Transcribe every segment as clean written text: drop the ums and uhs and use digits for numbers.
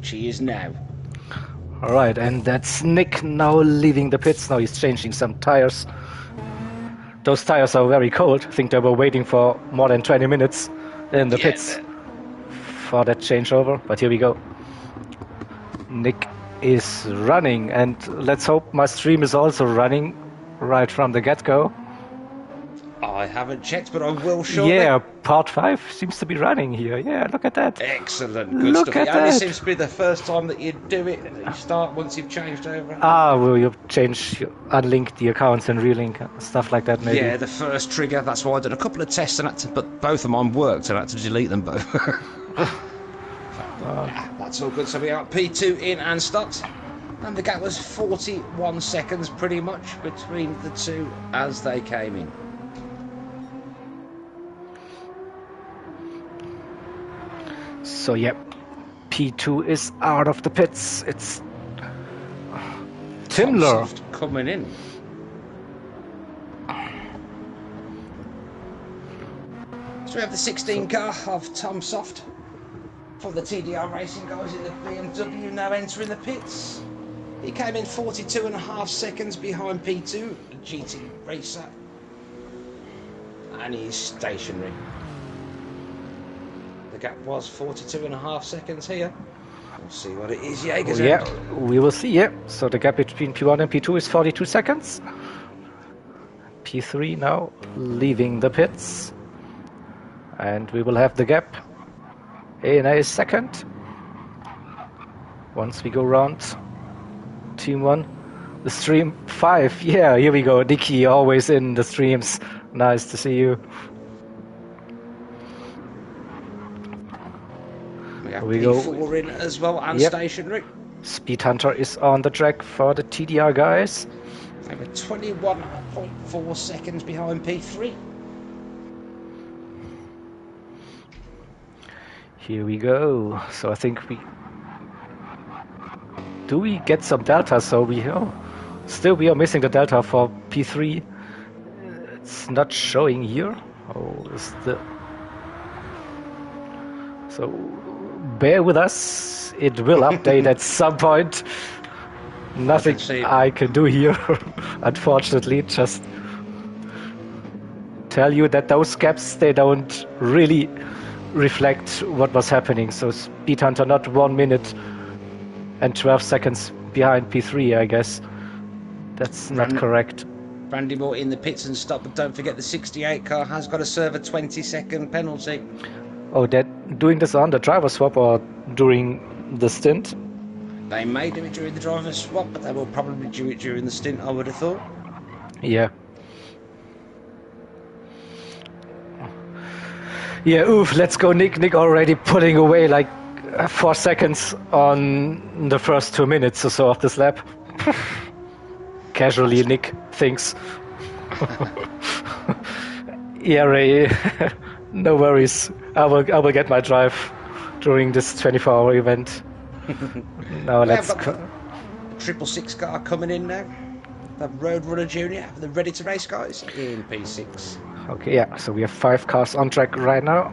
which he is now. Alright, and that's Nick now leaving the pits. Now he's changing some tires. Those tires are very cold. I think they were waiting for more than 20 minutes in the pits for that changeover. But here we go. Nick is running, and let's hope my stream is also running right from the get-go. I haven't checked, but I will shortly. Yeah, part 5 seems to be running here. Yeah, look at that. Excellent, good look stuff. At it only that. seems to be the first time that you do it, that you start once you've changed over. Well, you unlink the accounts and relink, stuff like that, maybe. Yeah, the first trigger, that's why I did a couple of tests, but both of mine worked, and I had to delete them both. That's all good. So we are P2 in and stopped. And the gap was 41 seconds pretty much between the two as they came in. So, yep, P2 is out of the pits. It's Timler coming in. So we have the 16 car of Tom Soft for the TDR Racing guys in the BMW now entering the pits. He came in 42.5 seconds behind P2, the GT Racer, and he's stationary. The gap was 42.5 seconds here. We'll see what it is, JeGr. Yeah, we will see, yeah. So the gap between P1 and P2 is 42 seconds. P3 now leaving the pits. And we will have the gap in a second. Once we go round Team 1. The stream 5. Yeah, here we go. Nicky always in the streams. Nice to see you. We go P4 in as well and stationary. Speed Hunter is on the track for the TDR guys. They were 21.4 seconds behind P3. Here we go. So I think do we get some delta? So still we are missing the delta for P3. It's not showing here. So bear with us. It will update at some point. Nothing I can do here, unfortunately. Just tell you that those gaps, they don't really reflect what was happening. So Speed Hunter not 1 minute and 12 seconds behind P3, I guess. That's not correct. Brandy Moore in the pits and stop, but don't forget the 68 car has got to serve a 20-second penalty. Oh, they're doing this on the driver swap or during the stint? They may do it during the driver swap, but they will probably do it during the stint, I would have thought. Yeah. Yeah, oof, let's go Nick. Nick already putting away like 4 seconds on the first 2 minutes or so of this lap. Casually, Nick thinks. Yeah, Ray, no worries. I will get my drive during this 24-hour event. Now let's... The 666 car coming in now. The Roadrunner Junior, the ready to race guys in P6. Okay, yeah, so we have 5 cars on track right now.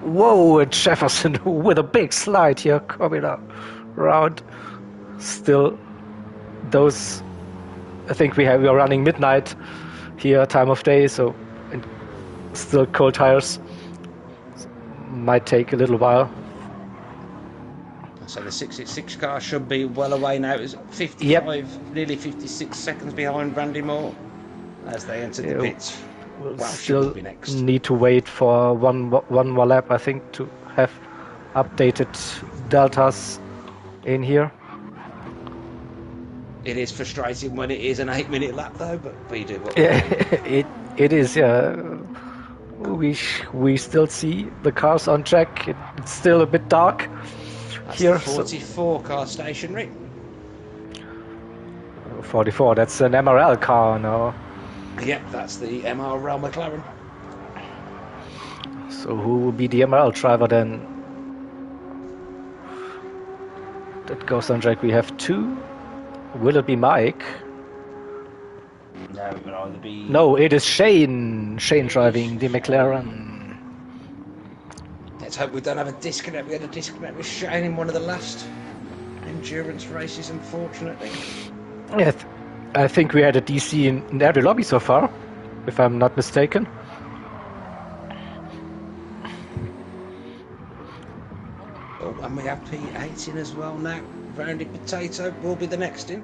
Whoa, and Jefferson with a big slide here coming up around. Still, those, I think we are running midnight here, time of day, so still cold tires. Might take a little while. So the 666 car should be well away now. It's 55, nearly 56 seconds behind Brandy Moore as they enter the pits. We'll still need to wait for one more lap, I think, to have updated deltas in here. It is frustrating when it is an 8-minute lap, though, but we do what it is, yeah. We still see the cars on track. It's still a bit dark. That's here, the 44 car stationary. 44, that's an MRL car now. Yep, that's the MRL McLaren. So who will be the MRL driver then? That goes on track. We have 2. Will it be Mike? No, it would either be... No, it is Shane. Shane driving the McLaren. Let's hope we don't have a disconnect. We had a disconnect with Shane in one of the last endurance races, unfortunately. Yeah, I think we had a DC in every lobby so far, if I'm not mistaken. Oh, and we have P8 in as well now. Rounded Potato will be the next in.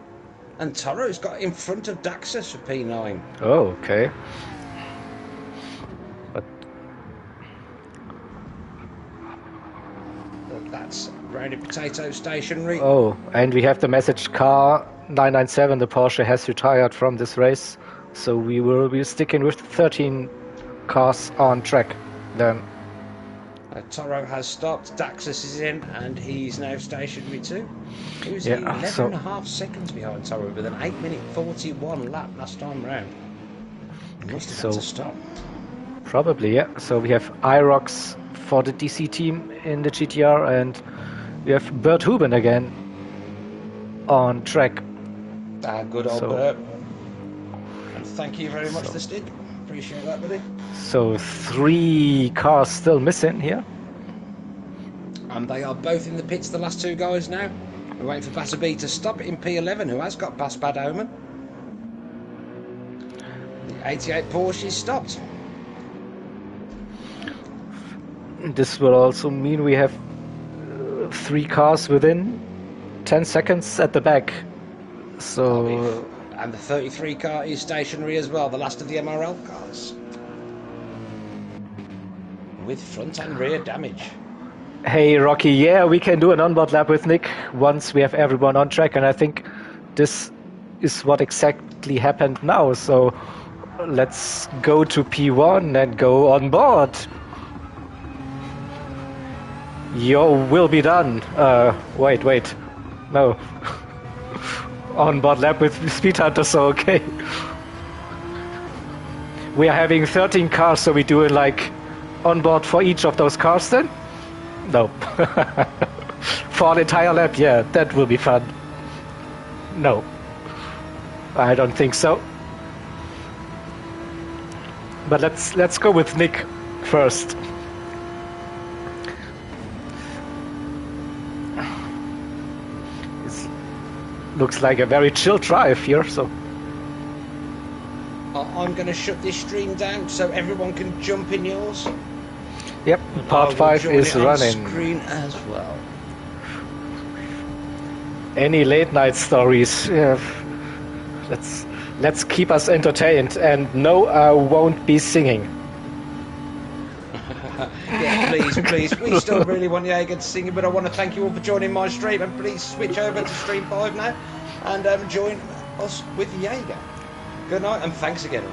And Toro's got in front of Daxus for P9. Oh, okay. But that's Rounded Potato stationary. oh, and we have the message car 997, the Porsche has retired from this race. So we will be sticking with 13 cars on track then. Toro has stopped, Daxus is in, and he's now stationary too. He was 11.5 seconds behind Toro with an 8-minute 41 lap last time round. He must have had to stop. Probably, yeah. So we have Irox for the DC team in the GTR, and we have Bert Huben again on track. Good old Bert. And thank you very much for the stick. Appreciate that, buddy. So 3 cars still missing here. And they are both in the pits, the last 2 guys now. We're waiting for Batter B to stop in P11, who has got past Bad Omen. The 88 Porsche is stopped. This will also mean we have 3 cars within 10 seconds at the back. So... And the 33 car is stationary as well, the last of the MRL cars. With front and rear damage. Hey Rocky, yeah, we can do an onboard lap with Nick once we have everyone on track, and I think this is what exactly happened now. So let's go to P1 and go on board. Yo, will be done. Wait. No. On-board lap with Speed Hunter, so okay. We are having 13 cars, so we do it like on-board for each of those cars then? No. For an entire lap, yeah, that will be fun. No. I don't think so. But let's go with Nick first. Looks like a very chill drive here, so... I'm going to shut this stream down so everyone can jump in yours. Yep, part 5 is running. On screen as well. Any late night stories? Yeah. Let's keep us entertained, and no, I won't be singing. Yeah, please. We still really want JeGr to sing, but I want to thank you all for joining my stream, and please switch over to stream 5 now and join us with JeGr. Good night and thanks again.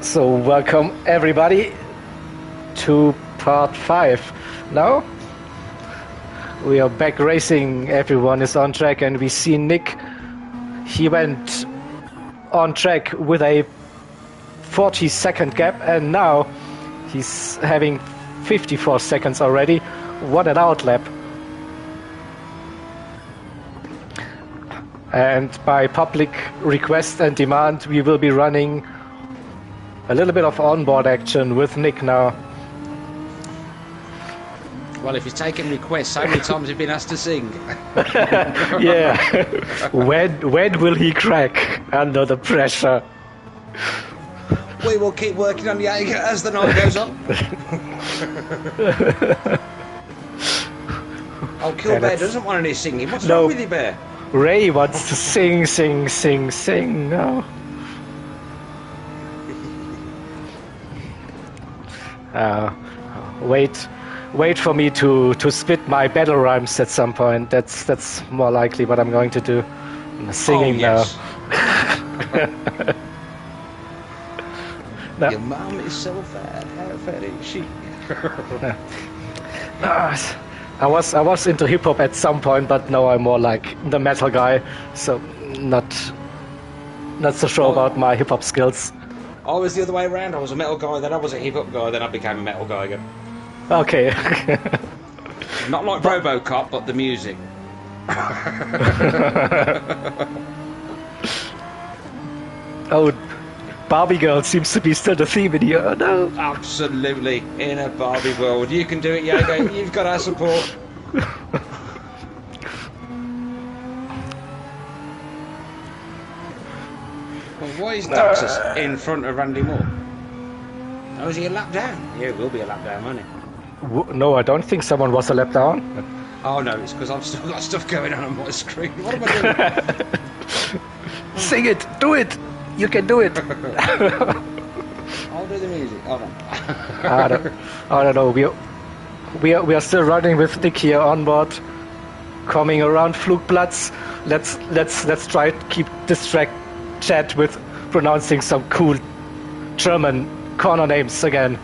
So welcome everybody to part 5. Now we are back racing, everyone is on track, and we see Nick. He went on track with a 40-second gap, and now he's having 54 seconds already. What an outlap. And by public request and demand, we will be running a little bit of onboard action with Nick now. Well, if he's taking requests, how many times have you been asked to sing? Yeah. When will he crack under the pressure? We will keep working on JeGr as the night goes on. Oh, Kill Bear doesn't want any singing. What's wrong with you, Bear? Ray wants to sing. No. Wait for me to spit my battle rhymes at some point. That's more likely what I'm going to do. I'm singing now. No. Your mom is so fat. How fat is she? I was into hip hop at some point, but now I'm more like the metal guy. So not so sure about my hip hop skills. I was the other way around. I was a metal guy, then I was a hip hop guy, then I became a metal guy again. Okay. Not like RoboCop, but the music. Oh, Barbie girl seems to be still the theme in here. Oh, no. Absolutely, in a Barbie world. You can do it, JeGr. You've got our support. Well, why is Daxus in front of Randy Moore? Oh, is he a lap down? Yeah, it will be a lap down, won't it? No, I don't think someone was a lap down. Oh no, it's because I've still got stuff going on my screen. What am I doing? Sing it! Do it! You can do it! I'll do the music. Hold on. I don't know. We are still running with Nick here on board, coming around Flugplatz. Let's try to keep this chat with pronouncing some cool German corner names again.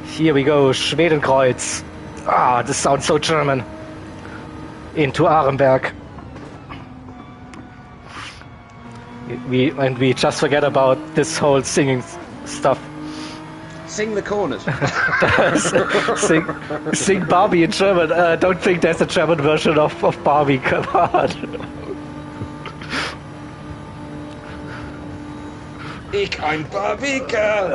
Here we go, Schwedenkreuz. Ah, this sounds so German. Into Arenberg. We just forget about this whole singing stuff. Sing the corners. sing Barbie in German. I don't think there's a German version of Barbie. Come on. Ich ein Barbie girl.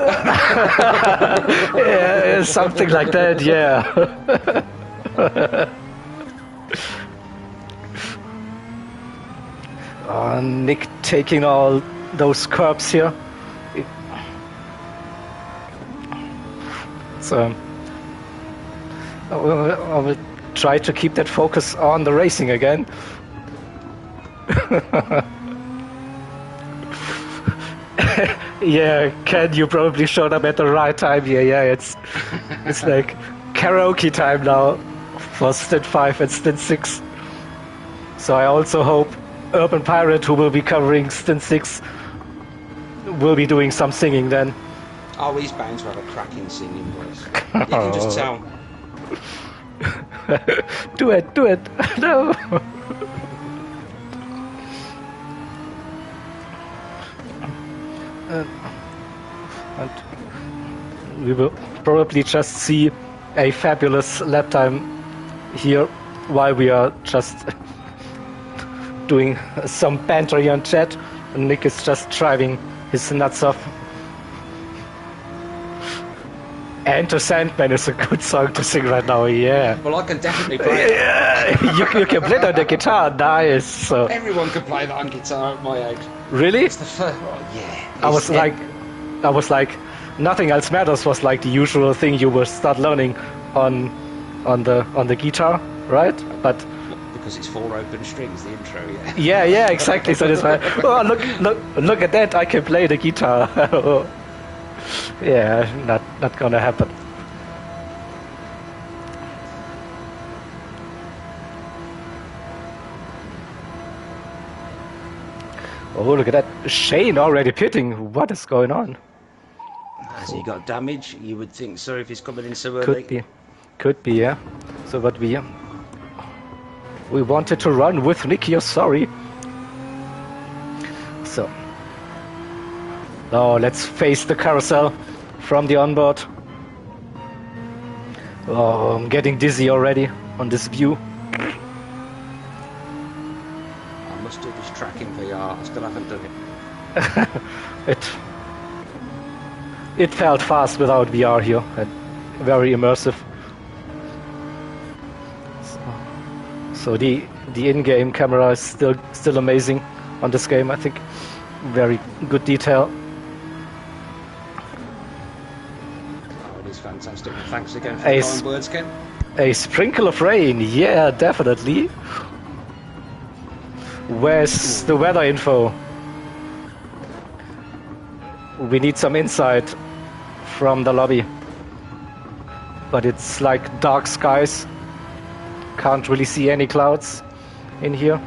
Yeah, something like that, yeah. Nick taking all those curbs here. So I will try to keep that focus on the racing again. Yeah, Ken, you probably showed up at the right time. Yeah, it's like karaoke time now for Stint 5 and Stint 6. So I also hope UrbanPyrate, who will be covering Stint 6, will be doing some singing then. Oh, he's bound to have a cracking singing voice. You can just tell. Do it! No! And we will probably just see a fabulous lap time here while we are just doing some banter here in chat, and Nick is just driving his nuts off. Enter Sandman is a good song to sing right now, yeah. Well, I can definitely play it. Yeah, you can play that on the guitar, nice. So. Everyone can play that on guitar at my age. Really? It's the first one, yeah. I was like, Nothing Else Matters was like the usual thing you would start learning on the guitar, right? But because it's 4 open strings, the intro, yeah. Yeah, exactly. So it's like, oh, look at that! I can play the guitar. Yeah, not gonna happen. Oh, look at that! Shane already pitting. What is going on? Has he got damage? You would think so if he's coming in so early. Could be, yeah. So, but we wanted to run with Nick here. Sorry. So. Oh, let's face the carousel from the onboard. Oh, I'm getting dizzy already on this view. I must do this track in VR. I still haven't done it. It felt fast without VR here, and very immersive. So the in-game camera is still amazing on this game. I think very good detail. Fantastic. Thanks again for the kind words, Ken. A sprinkle of rain, yeah, definitely. Where's the weather info? We need some insight from the lobby. But it's like dark skies. Can't really see any clouds in here.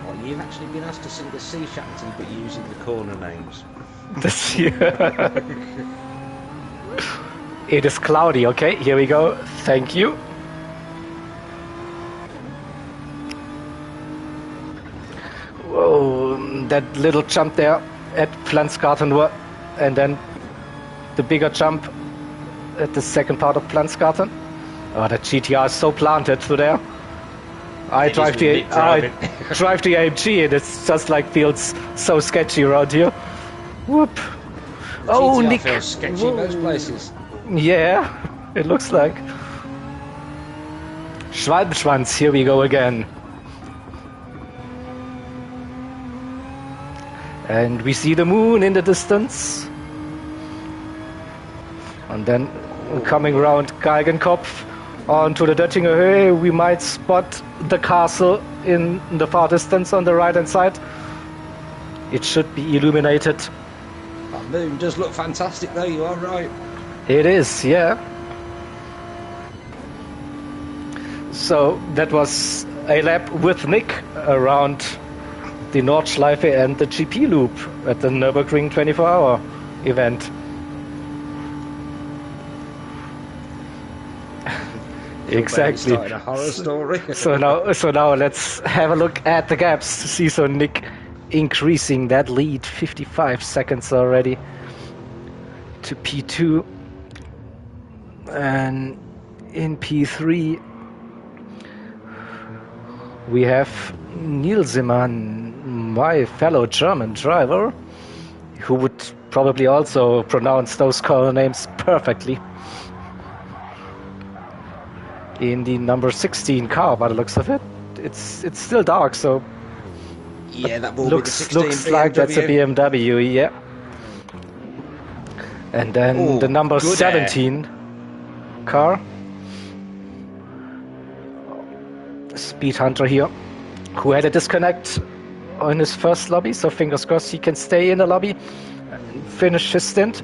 Well, you've actually been asked to sing the sea shanty, but using the corner names. It is cloudy, okay, here we go. Thank you. Whoa, that little jump there at Pflanzgarten, and then the bigger jump at the second part of Pflanzgarten. Oh, that GTR is so planted through there. I drive the Nick driving. AMG and it's just like feels so sketchy around here. Whoop. Oh, GTR Nick. feels sketchy in those places. Yeah, it looks like. Schwalbenschwanz, here we go again. And we see the moon in the distance. And then coming around Geigenkopf onto the Döttinger Höhe, we might spot the castle in the far distance on the right hand side. It should be illuminated. That moon does look fantastic though, you are right. It is, yeah. So that was a lap with Nick around the Nordschleife and the GP loop at the Nürburgring 24-hour event. Exactly. A horror story. So now let's have a look at the gaps to see. So Nick increasing that lead 55 seconds already to P2, and in P3 we have Nielsemann, my fellow German driver, who would probably also pronounce those car names perfectly, in the number 16 car by the looks of it. It's still dark, so yeah, that will looks be the 16 like that's a BMW. BMW, yeah. And then the number 17 car, Speed Hunter here, who had a disconnect on his first lobby, so fingers crossed he can stay in the lobby and finish his stint.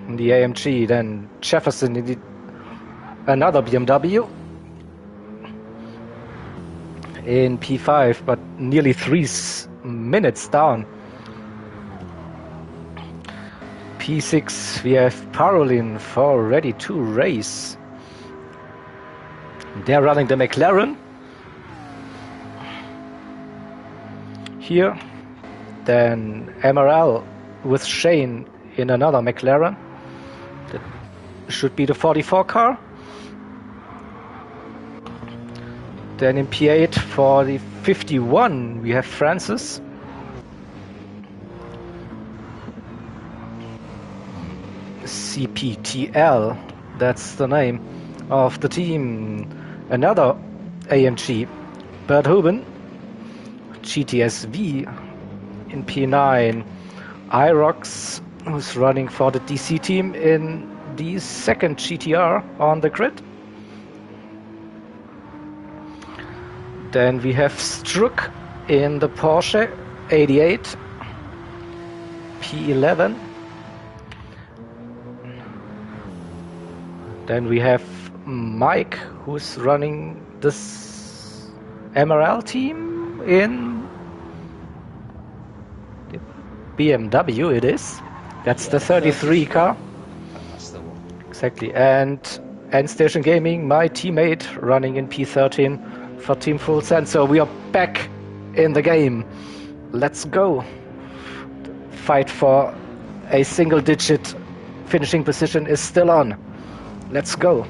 In the AMG, then Jefferson in the another BMW in P5, but nearly 3 minutes down. P6 we have Parolin for ready to race. They're running the McLaren here. Then MRL with Shane in another McLaren. That should be the 44 car. Then in P8 for the 51 we have Francis. CPTL, that's the name of the team. Another AMG, Bert Huben. GTSV in P9. Irox, who's running for the DC team in the second GTR on the grid. Then we have Struck in the Porsche 88 P11. Then we have Mike, who's running this MRL team in the BMW, it is. That's the 33 car. That's the one. Exactly. And Endstation Gaming, my teammate, running in P13 for Team Full Send. So we are back in the game. Let's go. Fight for a single-digit finishing position is still on. Let's go.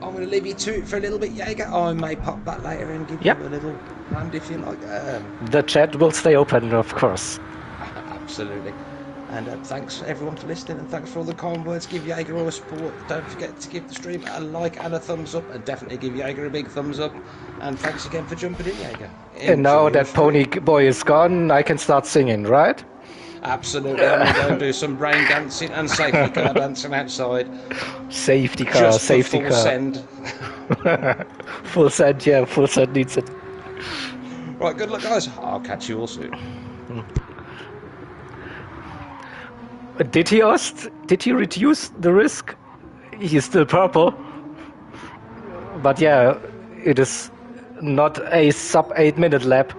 I'm going to leave you to it for a little bit, JeGr. I may pop back later and give you a little hand if you like. The chat will stay open, of course. Absolutely. And thanks everyone for listening, and thanks for all the kind words. Give JeGr all the support. Don't forget to give the stream a like and a thumbs up, and definitely give JeGr a big thumbs up. And thanks again for jumping in, JeGr. And now that PonyBoy is gone, I can start singing, right? Absolutely. I'm going to go and do some rain dancing and safety car dancing outside. Safety car, Just safety full car. Send. Full send, yeah, full send needs it. Right, good luck, guys. I'll catch you all soon. Did he reduce the risk? He's still purple. But yeah, it is not a sub 8-minute lap,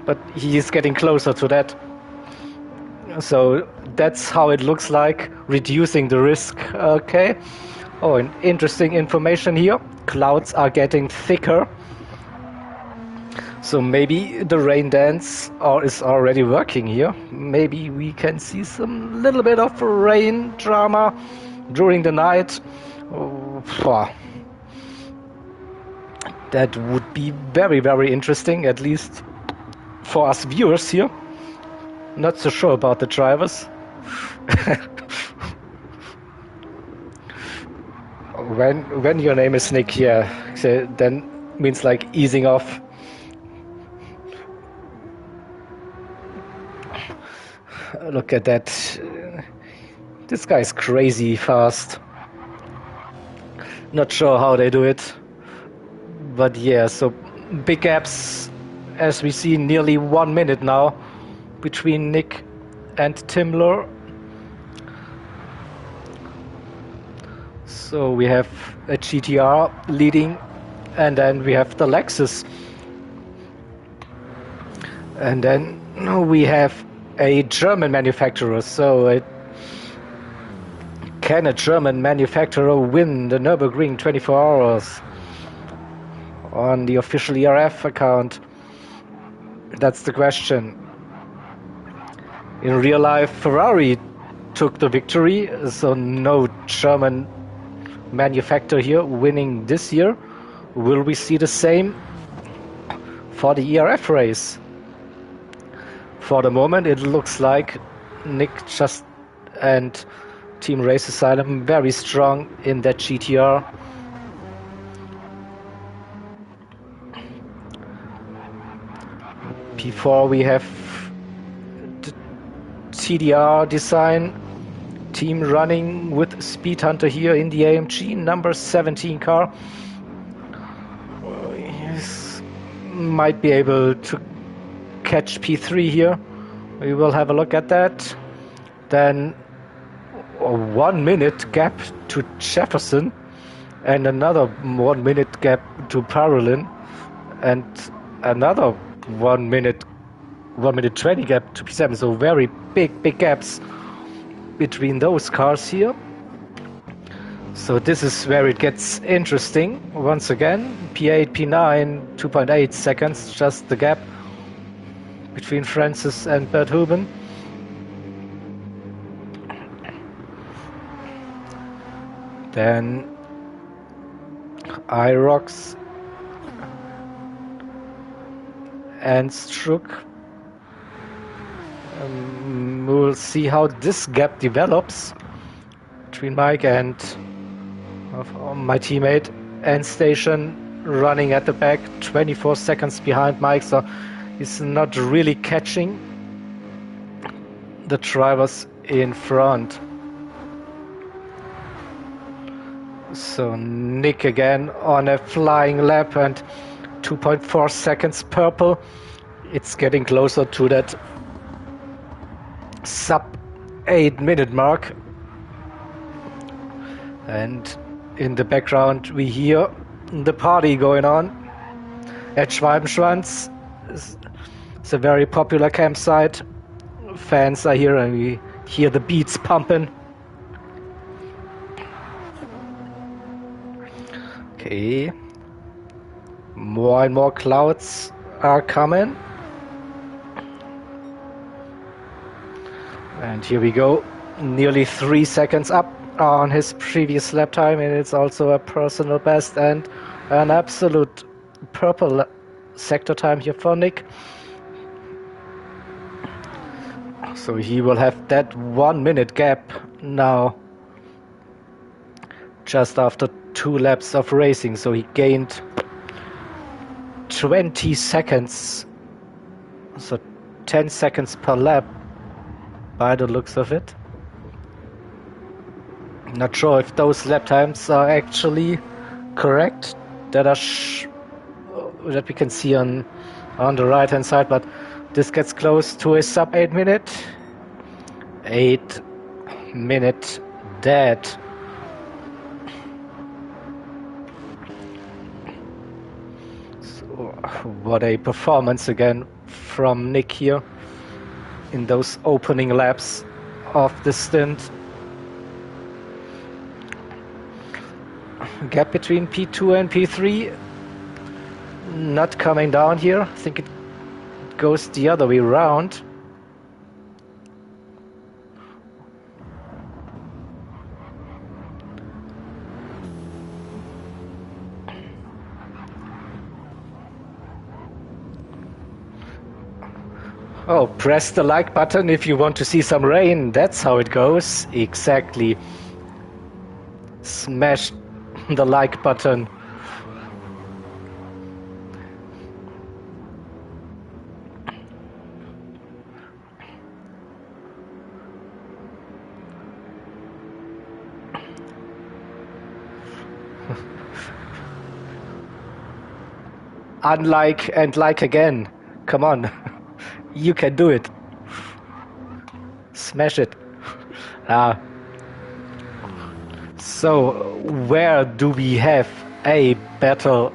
but he is getting closer to that. So that's how it looks like, reducing the risk. Okay. Oh, and interesting information here. Clouds are getting thicker. So maybe the rain dance is already working here. Maybe we can see some little bit of rain drama during the night. phew, that would be very, very interesting, at least for us viewers here. Not so sure about the drivers. When your name is Nick, yeah, so then means like easing off. Look at that. This guy's crazy fast. Not sure how they do it. But yeah, so big gaps, as we see, nearly 1 minute now between Nick and Timler. So we have a GTR leading, and then we have the Lexus. And then we have a German manufacturer. So can a German manufacturer win the Nürburgring 24 hours on the official ERF account? That's the question. In real life, Ferrari took the victory, so no German manufacturer here winning this year. Will we see the same for the ERF race? For the moment, it looks like Nick and Team Race Asylum very strong in that GTR. Before we have the TDR design team running with Speed Hunter here in the AMG number 17 car. Yes, might be able to catch P3 here. We will have a look at that. Then a 1 minute gap to Jefferson and another 1 minute gap to Parolin and another 1 minute 20 gap to P7. So very big gaps between those cars here. So this is where it gets interesting once again. P8, P9, 2.8 seconds, just the gap between Francis and Bert Huben. Then Irox and Struck. We'll see how this gap develops between Mike and my teammate. End Station running at the back, 24 seconds behind Mike, so he's not really catching the drivers in front. So Nick again on a flying lap and 2.4 seconds purple. It's getting closer to that sub 8 minute mark. And in the background we hear the party going on at Schwalbenschwanz. It's a very popular campsite. Fans are here and we hear the beats pumping. Okay. More and more clouds are coming. And here we go. Nearly 3 seconds up on his previous lap time, and it's also a personal best and an absolute purple sector time here for Nick. So he will have that 1 minute gap now, just after 2 laps of racing. So he gained 20 seconds, so 10 seconds per lap by the looks of it. Not sure if those lap times are actually correct, that we can see on the right hand side, but this gets close to a sub 8 minute. 8 minute dead. So what a performance again from Nick here in those opening laps of the stint. Gap between P2 and P3 not coming down here. I think it goes the other way around. Oh, press the like button if you want to see some rain. That's how it goes. Exactly. Smash the like button. Unlike and like again. Come on. You can do it. Smash it. So, where do we have a battle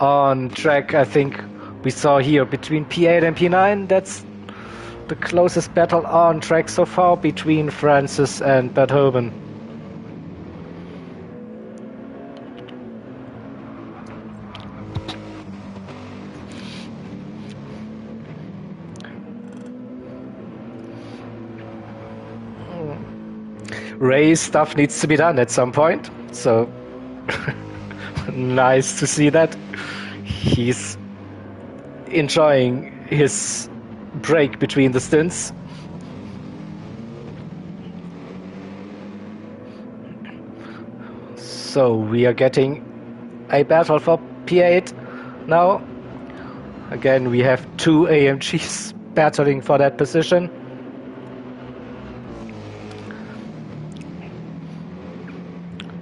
on track? I think we saw here between P8 and P9. That's the closest battle on track so far between Francis and Beethoven. Ray's stuff needs to be done at some point, so nice to see that. He's enjoying his break between the stints. So we are getting a battle for P8 now. Again, we have two AMGs battling for that position.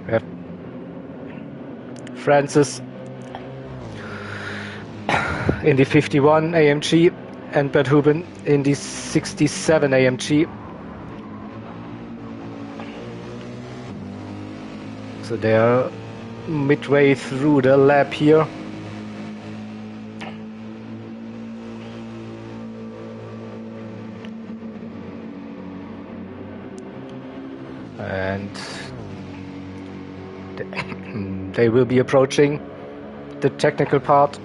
We have Francis in the 51 AMG and Beethoven in the 67 AMG. So they are midway through the lap here. And they will be approaching the technical part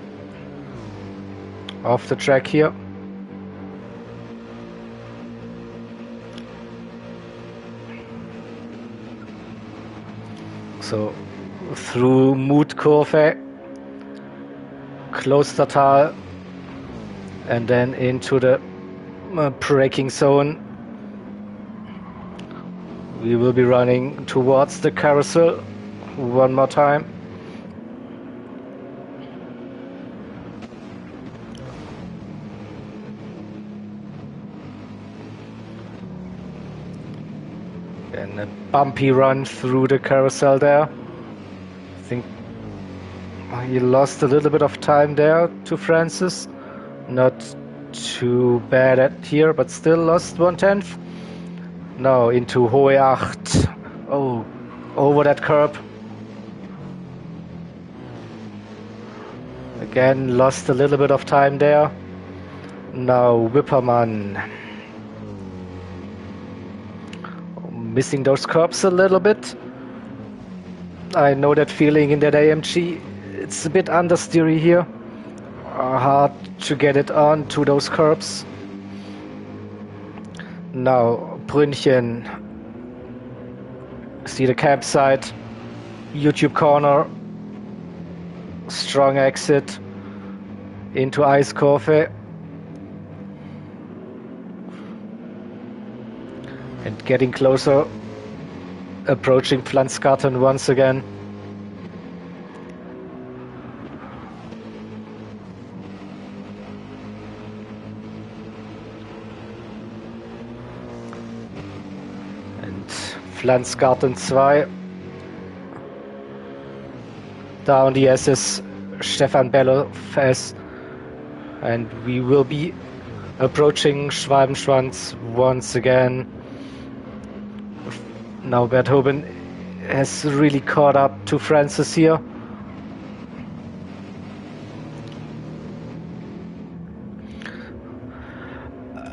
of the track here. So through Mut-Kurve, Klostertal, and then into the braking zone. We will be running towards the carousel one more time. And a bumpy run through the carousel there. I think he lost a little bit of time there to Francis. Not too bad at here, but still lost 1/10. Now into Hohe Acht. Oh, over that curb. Again, lost a little bit of time there. Now Wippermann. Missing those curbs a little bit. I know that feeling in that AMG. It's a bit understeery here. Hard to get it on to those curbs. Now Brünnchen. See the campsite. YouTube corner. Strong exit into Eiskurve. And getting closer, approaching Pflanzgarten once again. And Pflanzgarten 2. Down the SS Stefan Bellof, and we will be approaching Schwalbenschwanz once again. Now Beethoven has really caught up to Francis here.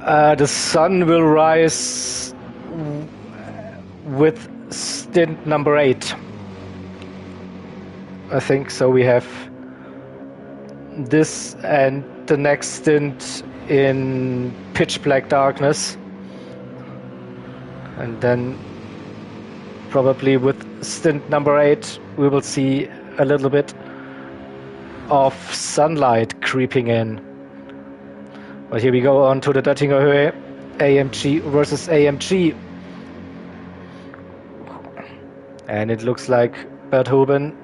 The sun will rise with stint number 8. I think so. We have this and the next stint in pitch black darkness, and then probably with stint number 8 we will see a little bit of sunlight creeping in. But here we go on to the Döttinger Höhe. AMG versus AMG. And it looks like Bert Huben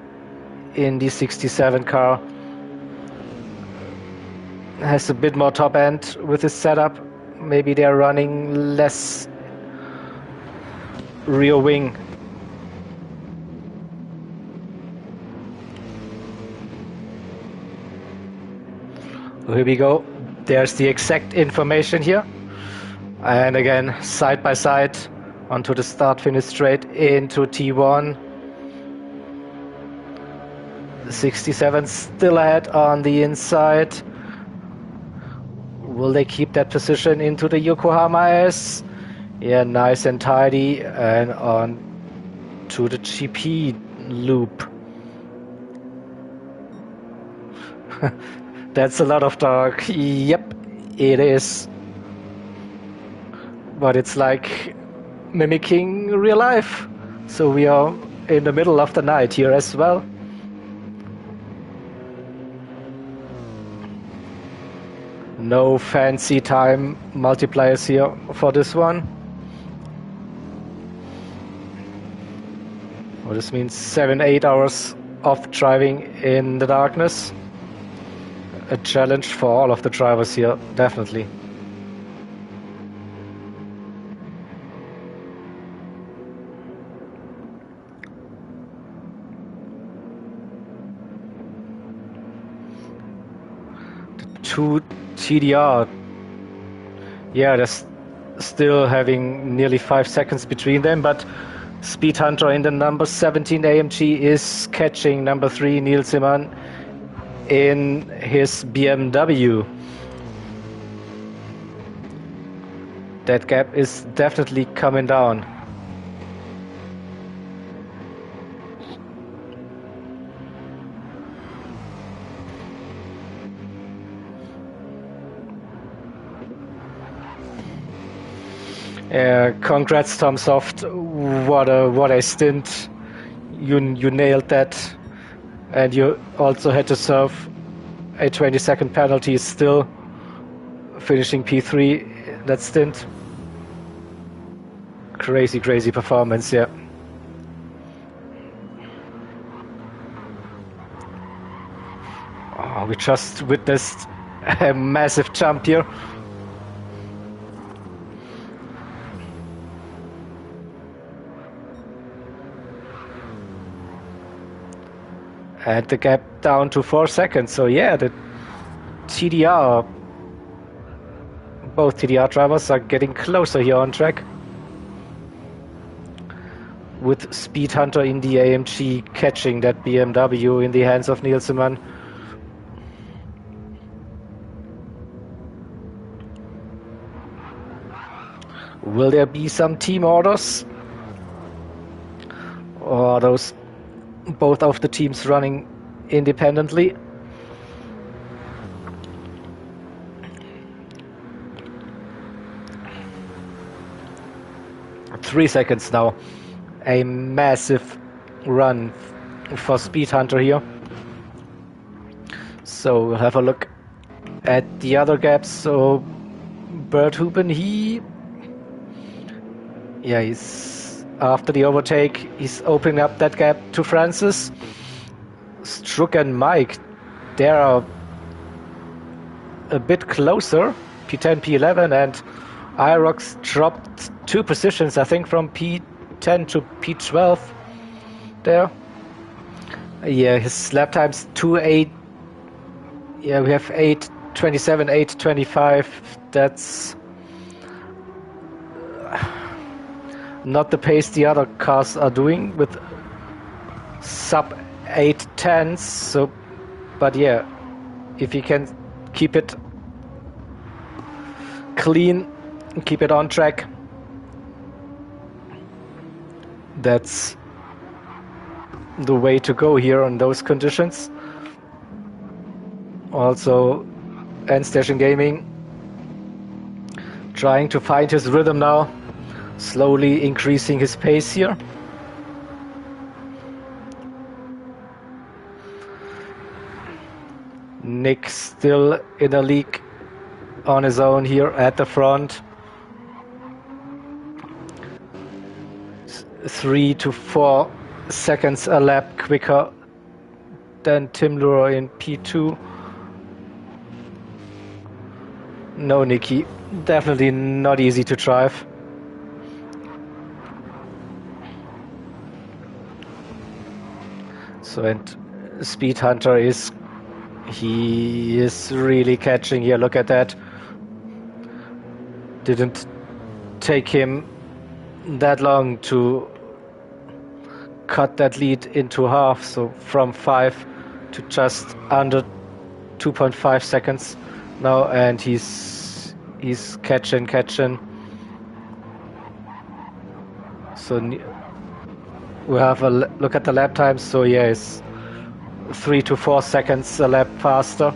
in the 67 car has a bit more top end with his setup. Maybe they're running less rear wing. Here we go. There's the exact information here. And again, side by side onto the start finish straight into T1. 67 still ahead on the inside. Will they keep that position into the Yokohama S? Yeah, nice and tidy. And on to the GP loop. That's a lot of torque. Yep, it is. But it's like mimicking real life. So we are in the middle of the night here as well. No fancy time multipliers here for this one. Well, this means 7-8 hours of driving in the darkness. A challenge for all of the drivers here, definitely. The two TDR, yeah, they're still having nearly 5 seconds between them, but Speed Hunter in the number 17 AMG is catching number 3 Neil Simon in his BMW. That gap is definitely coming down. Congrats, Tom Soft. What a stint. You nailed that. And you also had to serve a 20-second penalty, still finishing P3 that stint. Crazy performance, yeah. Oh, we just witnessed a massive jump here. And the gap down to 4 seconds. So yeah, the TDR, both TDR drivers are getting closer here on track. With Speed Hunter in the AMG catching that BMW in the hands of Neil Simon. Will there be some team orders? Or are those both of the teams running independently? Three seconds now. A massive run for Speed Hunter here. So we'll have a look at the other gaps. So Bert Huben, he's after the overtake, he's opening up that gap to Francis. Struck and Mike, they are a bit closer, P10, P11, and Irox dropped 2 positions, I think, from P10 to P12 there. Yeah, his lap time's 2:8. Yeah, we have 8:27, 8:25. That's not the pace the other cars are doing with sub 8:10s. So, but yeah, if you can keep it clean, keep it on track, that's the way to go here on those conditions. Also, End Station Gaming trying to find his rhythm now, slowly increasing his pace here. Nick still in a league on his own here at the front. 3 to 4 seconds a lap quicker than Tim Lure in P2. No, Nicky, definitely not easy to drive. So, and Speed Hunter he is really catching here. Look at that. Didn't take him that long to cut that lead into half. So from 5 to just under 2.5 seconds now, and he's catching. So we have a look at the lap times. So yeah, it's 3 to 4 seconds a lap faster.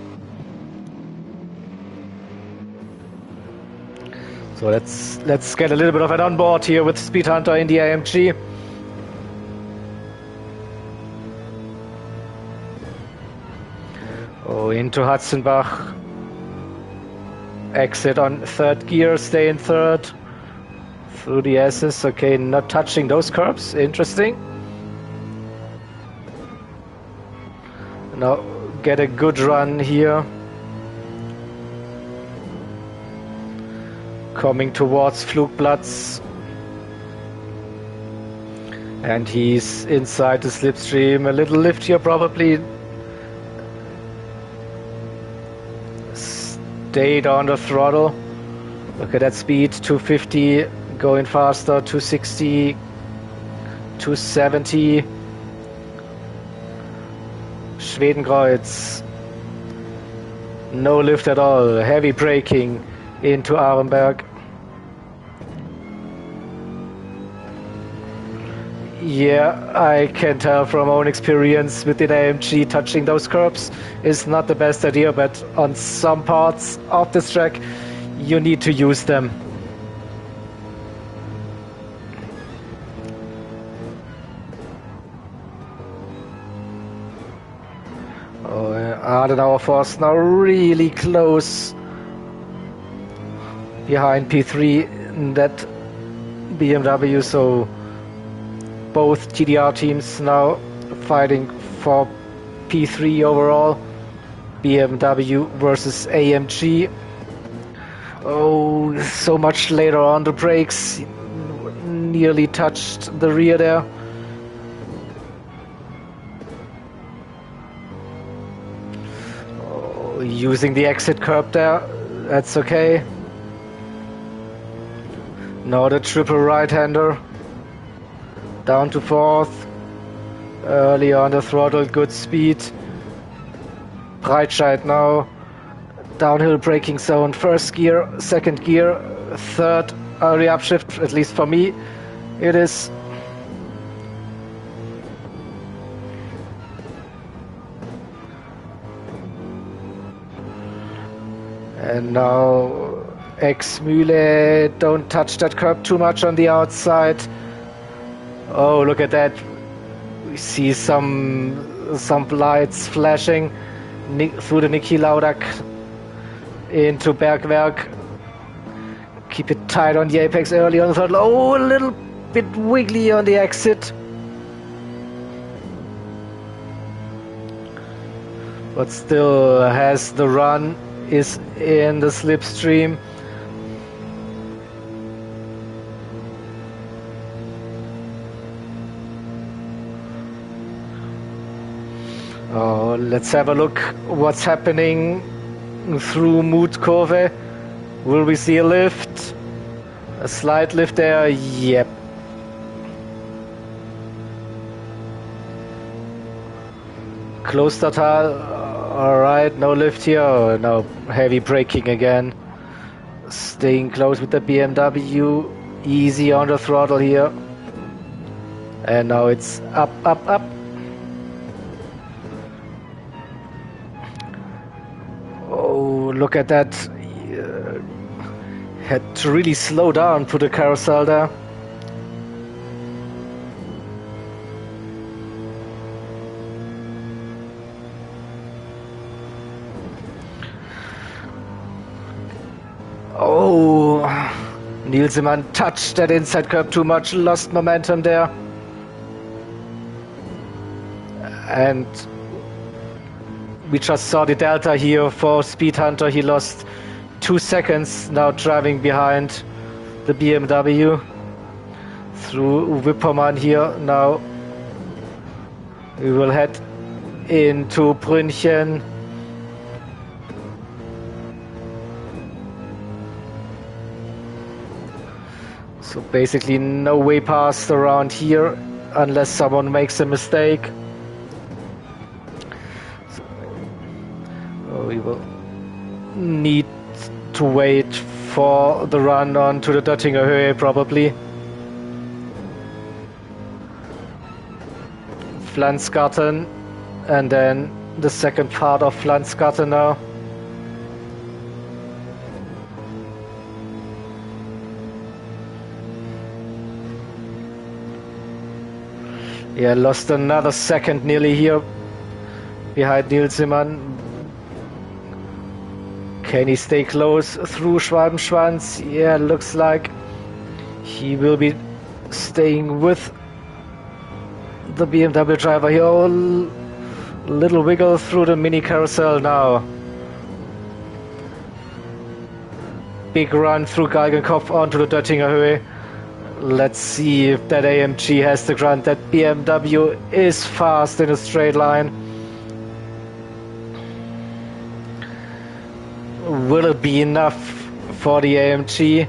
So let's get a little bit of an onboard here with Speed Hunter in the AMG. Oh, into Hatzenbach. Exit on third gear, stay in third. Through the S's, okay, not touching those curbs, interesting. Now get a good run here. Coming towards Flugplatz. And he's inside the slipstream. A little lift here probably. Stayed on the throttle. Look at that speed, 250, going faster, 260, 270. Schwedenkreuz. No lift at all, heavy braking into Arenberg. Yeah, I can tell from own experience with the AMG, touching those curbs is not the best idea, but on some parts of this track you need to use them. Oh, Adenauer Force now really close behind P3 in that BMW, so both TDR teams now fighting for P3 overall. BMW versus AMG. Oh, so much later on the brakes. Nearly touched the rear there. Oh, using the exit curb there. That's okay. Now the triple right-hander. Down to fourth. Early on the throttle, good speed. Breitscheid now. Downhill braking zone, first gear, second gear, third early upshift, at least for me it is. And now X-Mühle, don't touch that curb too much on the outside. Oh, look at that. We see some lights flashing through the Niki Laudak into Bergwerk. Keep it tight on the apex early on the throttle. Oh, a little bit wiggly on the exit. But still has the run, is in the slipstream. Oh, let's have a look what's happening through Mutkurve. Will we see a lift? A slight lift there? Yep. Klostertal. Alright, no lift here. Oh, no, heavy braking again. Staying close with the BMW. Easy on the throttle here. And now it's up, up, up. Oh, look at that. Had to really slow down for the carousel there. Nielsemann touched that inside curb too much, lost momentum there. And we just saw the delta here for Speed Hunter. He lost 2 seconds now driving behind the BMW through Wippermann here. Now we will head into Brünchen. So basically no way past around here unless someone makes a mistake. So we will need to wait for the run on to the Döttinger Höhe probably. Pflanzgarten and then the second part of Pflanzgarten now. Yeah, lost another second nearly here behind Nielsemann. Can he stay close through Schwalbenschwanz? Yeah, looks like he will be staying with the BMW driver here. Oh, little wiggle through the mini carousel now. Big run through Galgenkopf onto the Döttinger Höhe. Let's see if that AMG has the grunt. That BMW is fast in a straight line. Will it be enough for the AMG?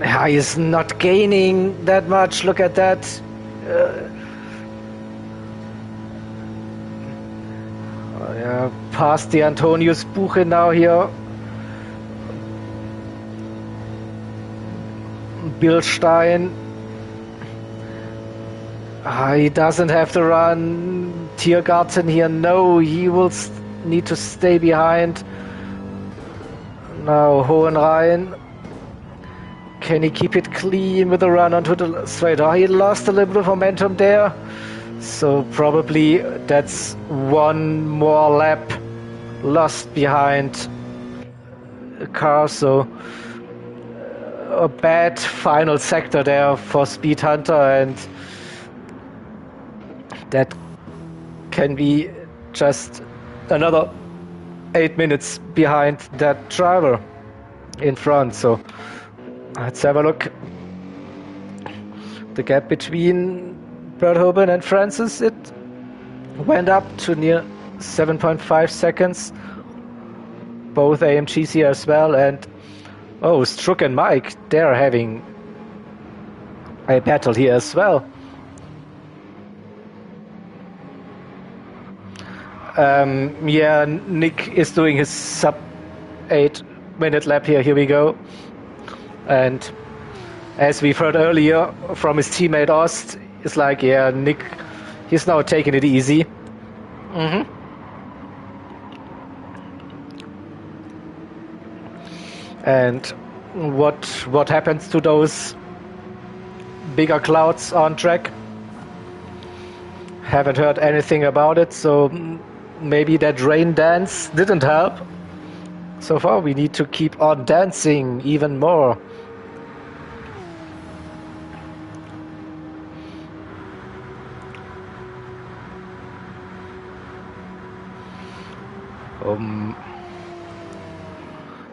He is not gaining that much. Look at that. Yeah, past the Antonius Buche now here. Bilstein. He doesn't have to run. Tiergarten here, no, he will need to stay behind. Now Hohenrhein. Can he keep it clean with a run onto the straight? Oh, he lost a little bit of momentum there. So probably that's one more lap lost behind a car. So a bad final sector there for Speed Hunter, and that can be just another 8 minutes behind that driver in front. So let's have a look. The gap between Berthoben and Francis, it went up to near 7.5 seconds. Both AMGs here as well, and oh, Struck and Mike, they're having a battle here as well. Yeah, Nick is doing his sub 8-minute lap here. Here we go. And as we've heard earlier from his teammate Ost, it's like, yeah, Nick, he's now taking it easy. And what happens to those bigger clouds on track? Haven't heard anything about it, so maybe that rain dance didn't help. So far we need to keep on dancing even more.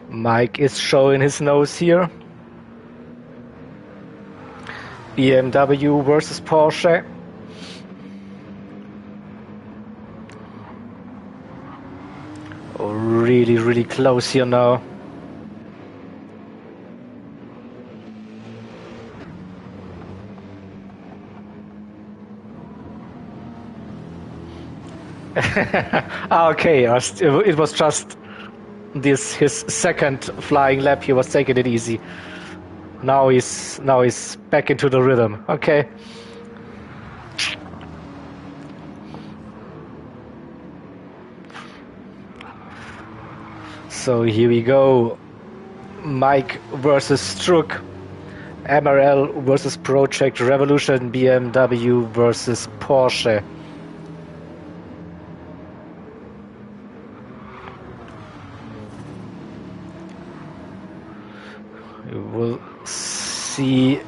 Mike is showing his nose here. BMW versus Porsche. Oh, really, really close here now. Okay, it was just his second flying lap. He was taking it easy. Now he's back into the rhythm. Okay. So here we go. Mike versus Struck. MRL versus Project Revolution. BMW versus Porsche. We will see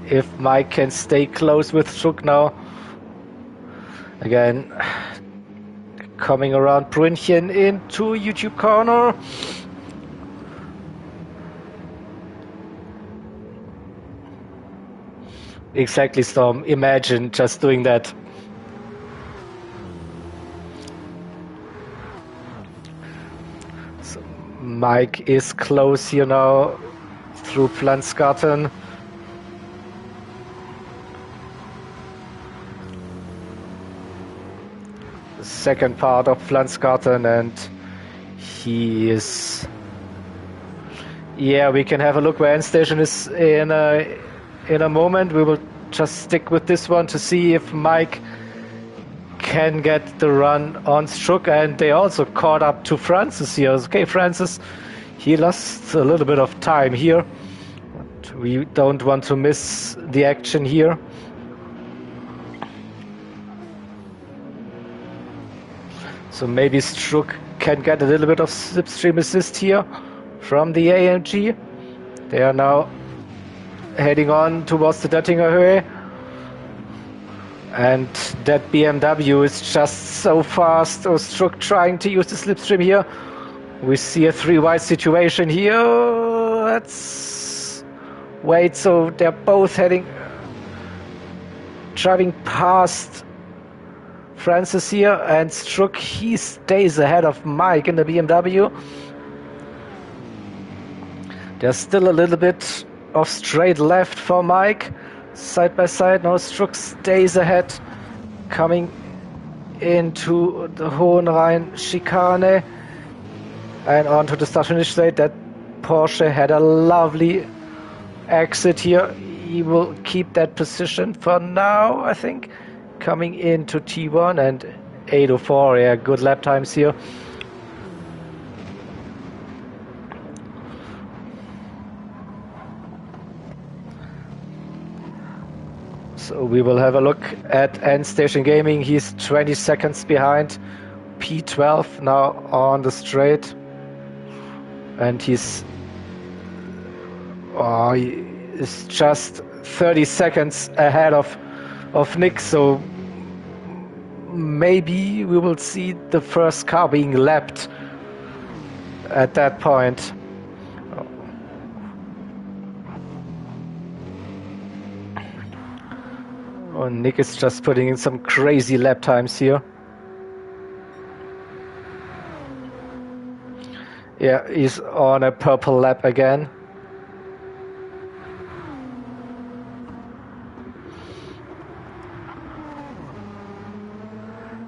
if Mike can stay close with Zok now. Again, coming around Brünchen into YouTube corner. Exactly, Storm. Imagine just doing that. So Mike is close here now through Pflanzgarten. The second part of Pflanzgarten, and he is... Yeah, we can have a look where end station is in a moment. We will just stick with this one to see if Mike can get the run on Zok, and they also caught up to Francis here. Okay, Francis, he lost a little bit of time here, but we don't want to miss the action here. So maybe Zok can get a little bit of slipstream assist here from the AMG. They are now heading on towards the Döttinger Höhe. And that BMW is just so fast. Oh, Zok trying to use the slipstream here. We see a 3 wide situation here. Let's wait. So they're both driving past Francis here, and Zok, he stays ahead of Mike in the BMW. There's still a little bit of straight left for Mike, side by side. Now Zok stays ahead, coming into the Hohenrhein chicane and onto the start-finish straight. That Porsche had a lovely exit here. He will keep that position for now, I think. Coming into T1 and 8:04, yeah, good lap times here. So we will have a look at End Station Gaming. He's 20 seconds behind P12 now on the straight, and he is just 30 seconds ahead of Nick. So maybe we will see the first car being lapped at that point. Oh, Nick is just putting in some crazy lap times here. Yeah, he's on a purple lap again.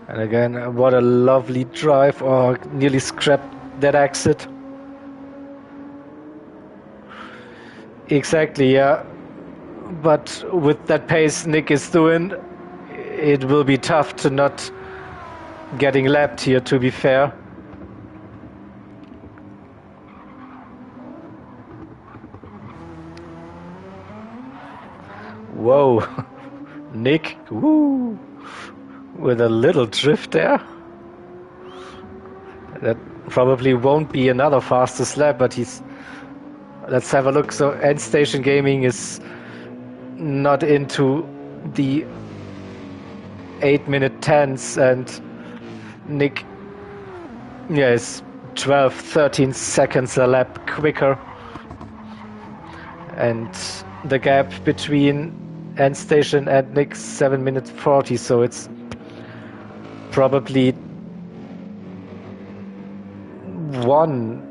And again, what a lovely drive. Oh, nearly scrapped that exit. Exactly, yeah. But with that pace Nick is doing, it will be tough to not getting lapped here, to be fair. Whoa, Nick, woo, with a little drift there. That probably won't be another fastest lap, but he's... Let's have a look. So End Station Gaming is not into the 8-minute 10s, and Nick, yeah, is 12, 13 seconds a lap quicker. And the gap between End Station and Nick 7 minutes 40, so it's probably one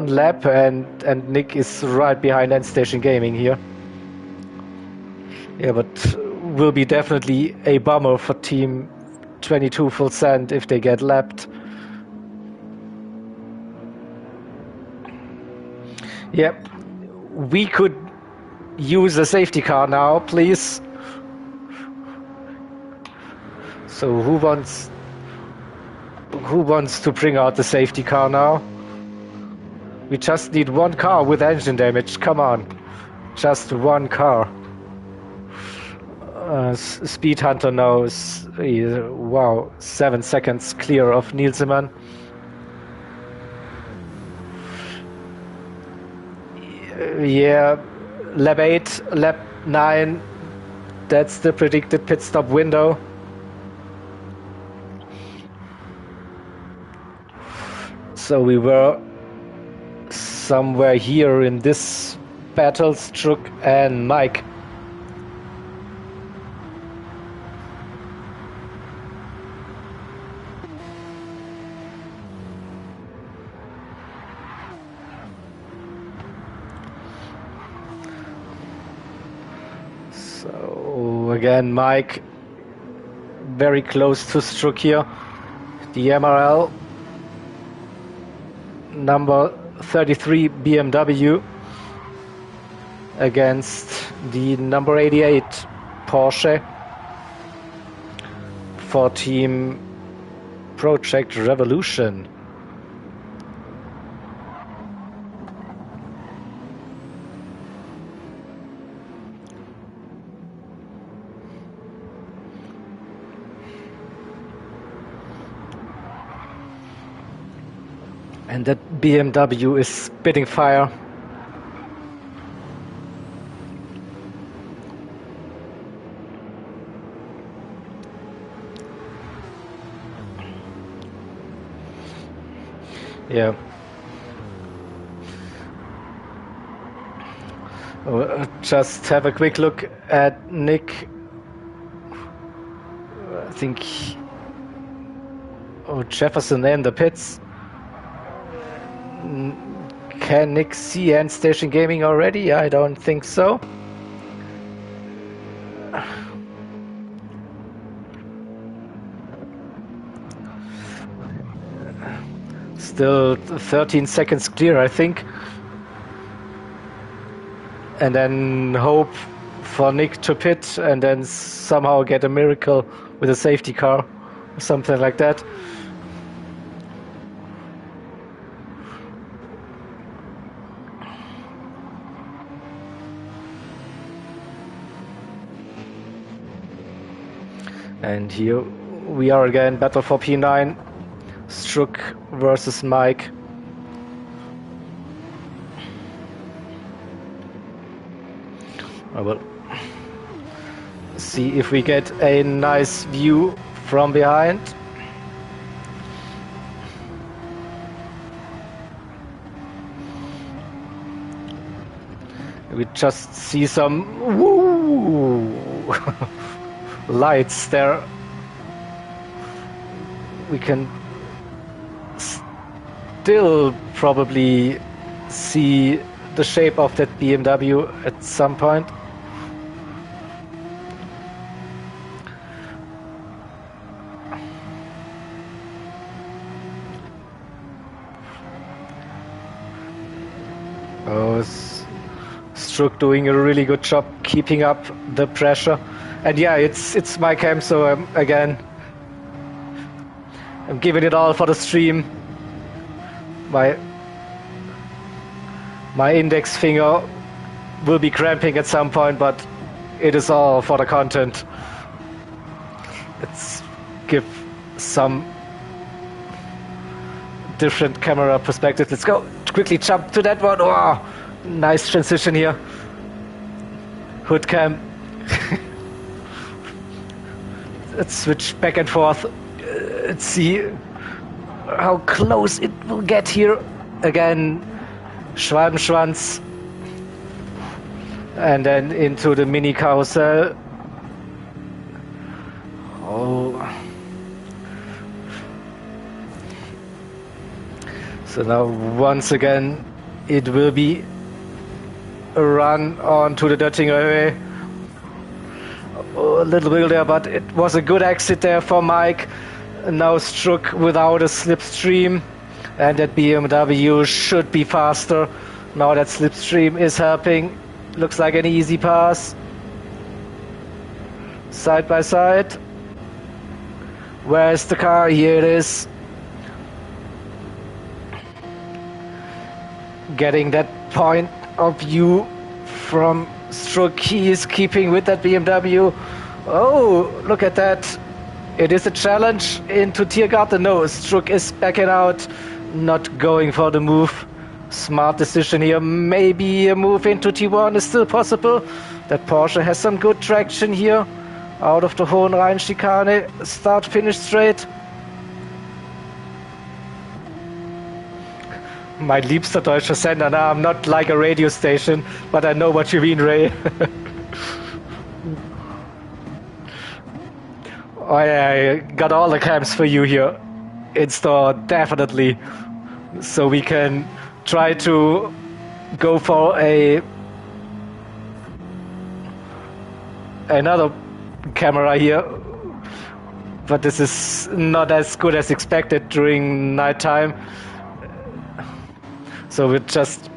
lap, and Nick is right behind End Station Gaming here. Yeah, but will be definitely a bummer for Team 22 Full Send if they get lapped. Yep, we could use a safety car now, please. So who wants to bring out the safety car now? We just need one car with engine damage. Come on, just one car. Speed Hunter now is, wow, 7 seconds clear of Nielsemann. Yeah, lap 8, lap 9. That's the predicted pit stop window. So we were somewhere here in this battle, Struck and Mike. So again, Mike very close to Struck here. The MRL number 33 BMW against the number 88 Porsche for Team Project Revolution. And that BMW is spitting fire. Yeah. Just have a quick look at Nick. I think Jefferson in the pits. Can Nick see End Station Gaming already? I don't think so. Still 13 seconds clear, I think. And then hope for Nick to pit and then somehow get a miracle with a safety car or something like that. And here we are again, battle for P9, Struck versus Mike. I will see if we get a nice view from behind. We just see some woo lights there. We can still probably see the shape of that BMW at some point. Oh, Struck doing a really good job keeping up the pressure. And yeah, it's my cam, so again, I'm giving it all for the stream. My index finger will be cramping at some point, but it is all for the content. Let's give some different camera perspective. Let's go quickly jump to that one. Oh, nice transition here. Hood cam. Let's switch back and forth. Let's see how close it will get here. Again, Schwalbenschwanz. And then into the mini carousel. Oh. So now once again it will be a run onto the Döttinger Höhe. A little bit there, but it was a good exit there for Mike. Now Struck without a slipstream, and that BMW should be faster. Now that slipstream is helping. Looks like an easy pass. Side by side. Where's the car? Here it is. Getting that point of view from Struck. He is keeping with that BMW. Oh, look at that. It is a challenge into Tiergarten. No, Struck is backing out, not going for the move. Smart decision here. Maybe a move into T1 is still possible. That Porsche has some good traction here. Out of the Hohenrhein chicane. Start, finish straight. Mein liebster deutscher Sender. Now, I'm not like a radio station, but I know what you mean, Ray. I got all the cams for you here in store, definitely. So we can try to go for another camera here. But this is not as good as expected during nighttime. So we'll just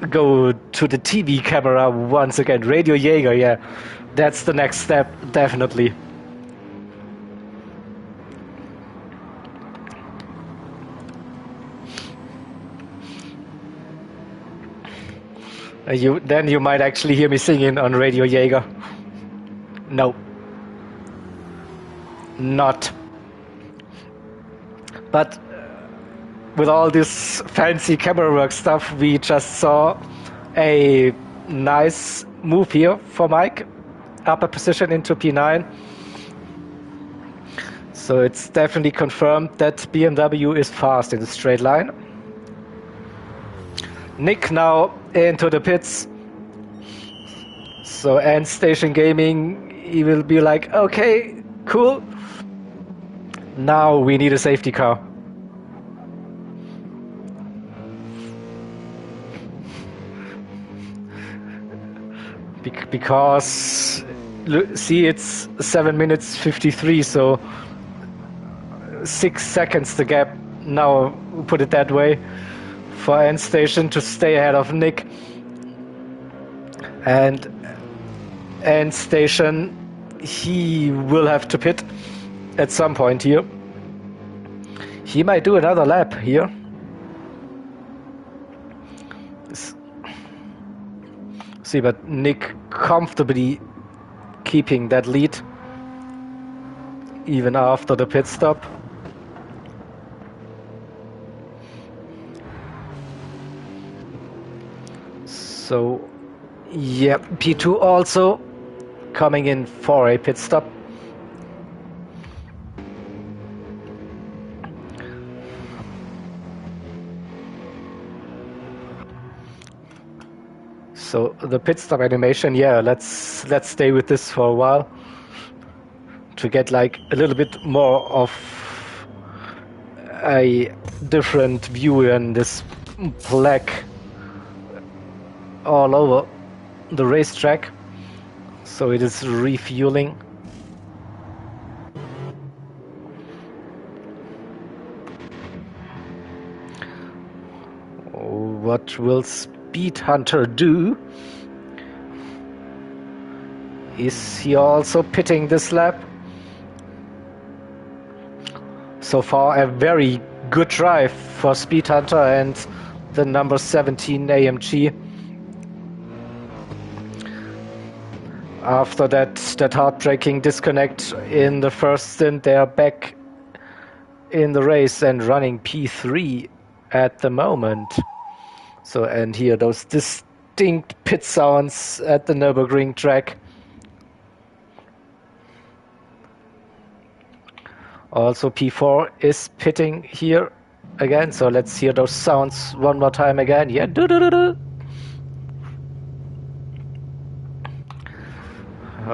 go to the TV camera once again. Radio JeGr, yeah. That's the next step, definitely. Then you might actually hear me singing on Radio JeGr. No. Not. But with all this fancy camera work stuff, we just saw a nice move here for Mike. Upper position into P9. So it's definitely confirmed that BMW is fast in the straight line. Nick now into the pits. So end station gaming, he will be like, okay, cool. Now we need a safety car. Because, see, it's 7 minutes 53, so 6 seconds the gap, now put it that way, for end station to stay ahead of Nick. And end station, he will have to pit at some point here. He might do another lap here. See, but Nick comfortably keeping that lead even after the pit stop. So, yeah, P2 also coming in for a pit stop. So the pit stop animation, yeah, let's stay with this for a while to get like a little bit more of a different view in this black all over the racetrack. So it is refueling. What will Speed Hunter do? Is he also pitting this lap? So far a very good drive for Speed Hunter and the number 17 AMG. After that heartbreaking disconnect in the first stint, they are back in the race and running P3 at the moment. So, and here those distinct pit sounds at the Nürburgring track. Also P4 is pitting here again, so let's hear those sounds one more time again. Yeah, do-do-do-do.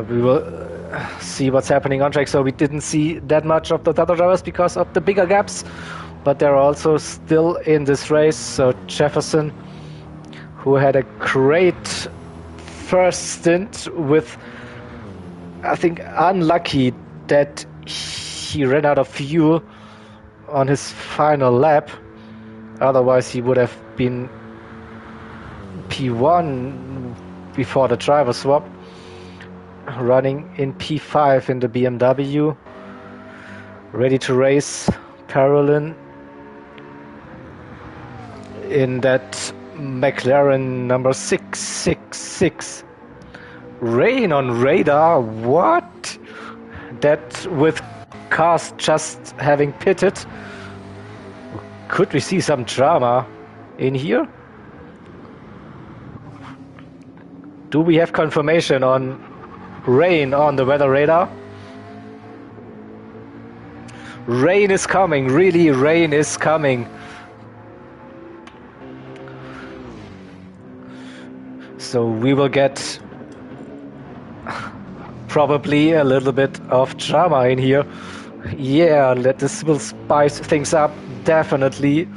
We will see what's happening on track. So we didn't see that much of the other drivers because of the bigger gaps, but they're also still in this race. So Jefferson, who had a great first stint with, I think, unlucky that he ran out of fuel on his final lap. Otherwise he would have been P1 before the driver swap. Running in P5 in the BMW. Ready to race Parolin in that McLaren number 666. Rain on radar, what? That with cars just having pitted. Could we see some drama in here. Do we have confirmation on rain on the weather radar? Rain is coming, really, rain is coming. So we will get probably a little bit of drama in here. Yeah, this will spice things up, definitely.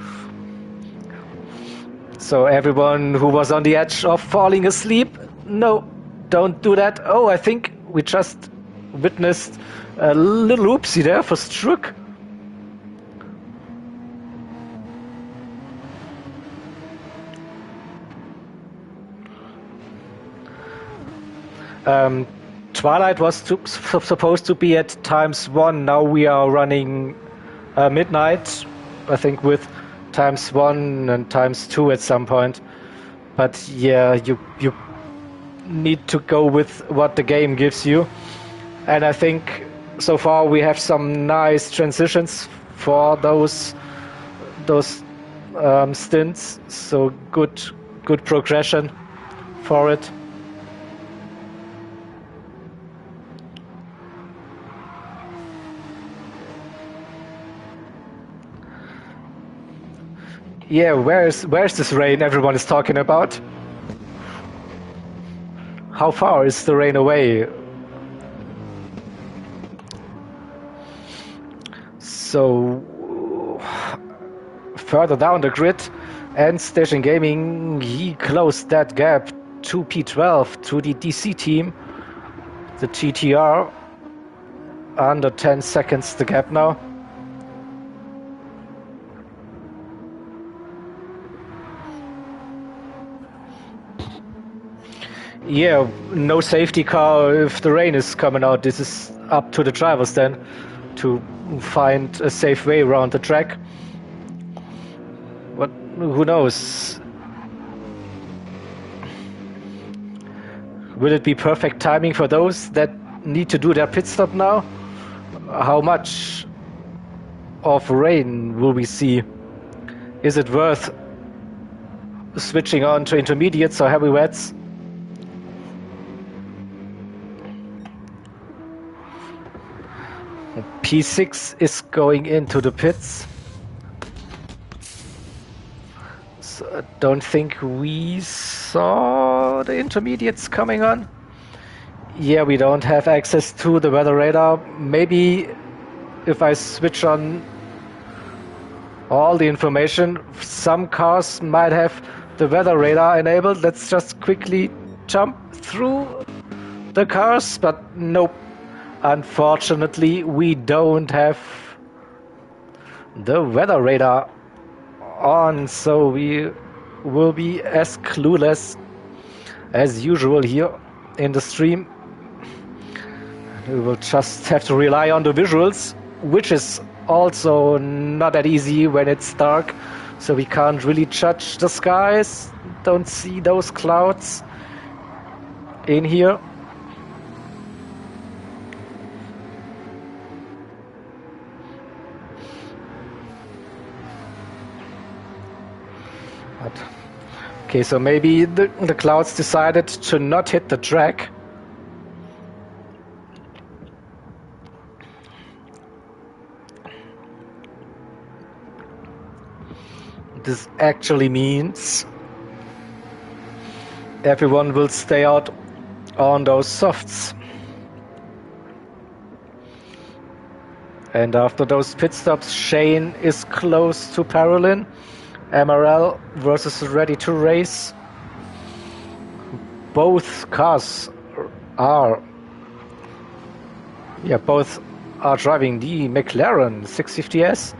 So everyone who was on the edge of falling asleep, no, don't do that. Oh, I think we just witnessed a little oopsie there for Struck. Twilight was supposed to be at ×1. Now we are running midnight, I think, with ×1 and ×2 at some point. But yeah, you need to go with what the game gives you. And I think so far we have some nice transitions for those stints. So good progression for it. Yeah, where's this rain everyone is talking about? How far is the rain away? So further down the grid, and Station Gaming, he closed that gap to P12, to the DC team, the GTR. Under 10 seconds the gap now. Yeah, no safety car if the rain is coming out. This is up to the drivers then to find a safe way around the track. But who knows? Will it be perfect timing for those that need to do their pit stop now? How much of rain will we see? Is it worth switching on to intermediates or heavy wets? P6 is going into the pits. So I don't think we saw the intermediates coming on. Yeah, we don't have access to the weather radar. Maybe if I switch on all the information, some cars might have the weather radar enabled. Let's just quickly jump through the cars, but nope. Unfortunately, we don't have the weather radar on, so we will be as clueless as usual here in the stream. We will just have to rely on the visuals, which is also not that easy when it's dark, so we can't really judge the skies. Don't see those clouds in here. Okay, so maybe the clouds decided to not hit the track. This actually means everyone will stay out on those softs. And after those pit stops, Shane is close to Parolin. MRL versus Ready to Race. Both cars are driving the McLaren 650S.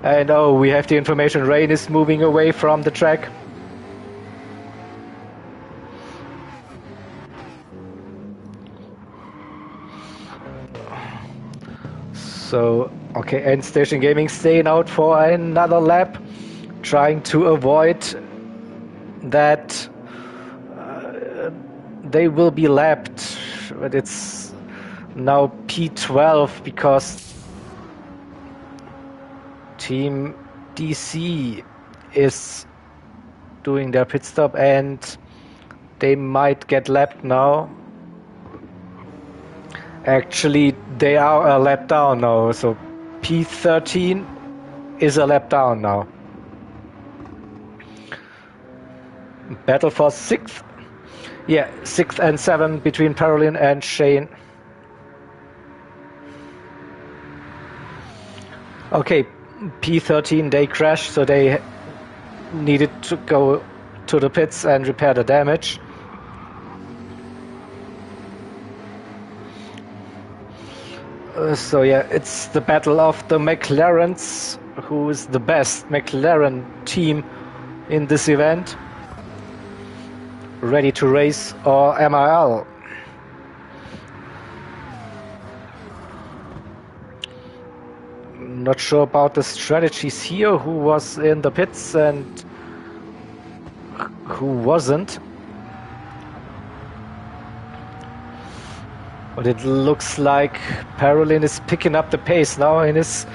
And oh, we have the information, rain is moving away from the track. So, okay, and Station Gaming staying out for another lap, trying to avoid that they will be lapped. But it's now P12 because Team DC is doing their pit stop, and they might get lapped now. Actually, they are a lap down now, so P13 is a lap down now. Battle for 6th. Yeah, 6th and 7th between Parolin and Shane. Okay, P13, they crashed, so they needed to go to the pits and repair the damage. So yeah, it's the battle of the McLarens, who is the best McLaren team in this event. Ready to race or MIL. Not sure about the strategies here, who was in the pits and who wasn't. But it looks like Parolin is picking up the pace now in his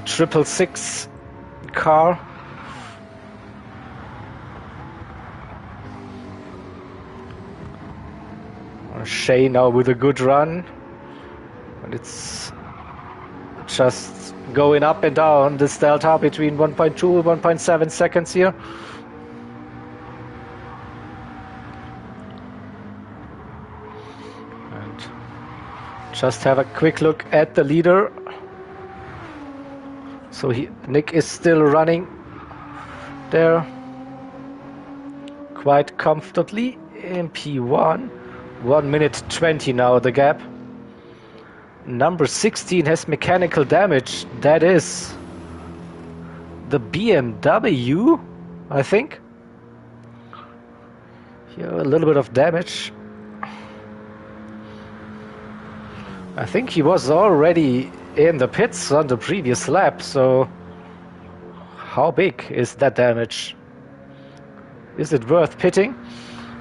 666 car. Shea now with a good run. And it's just going up and down this delta between 1.2 and 1.7 seconds here. And just have a quick look at the leader. So Nick is still running there quite comfortably in P1. 1 minute 20 now the gap. Number 16 has mechanical damage. That is the BMW, I think. Here a little bit of damage. I think he was already in the pits on the previous lap, so how big is that damage? Is it worth pitting?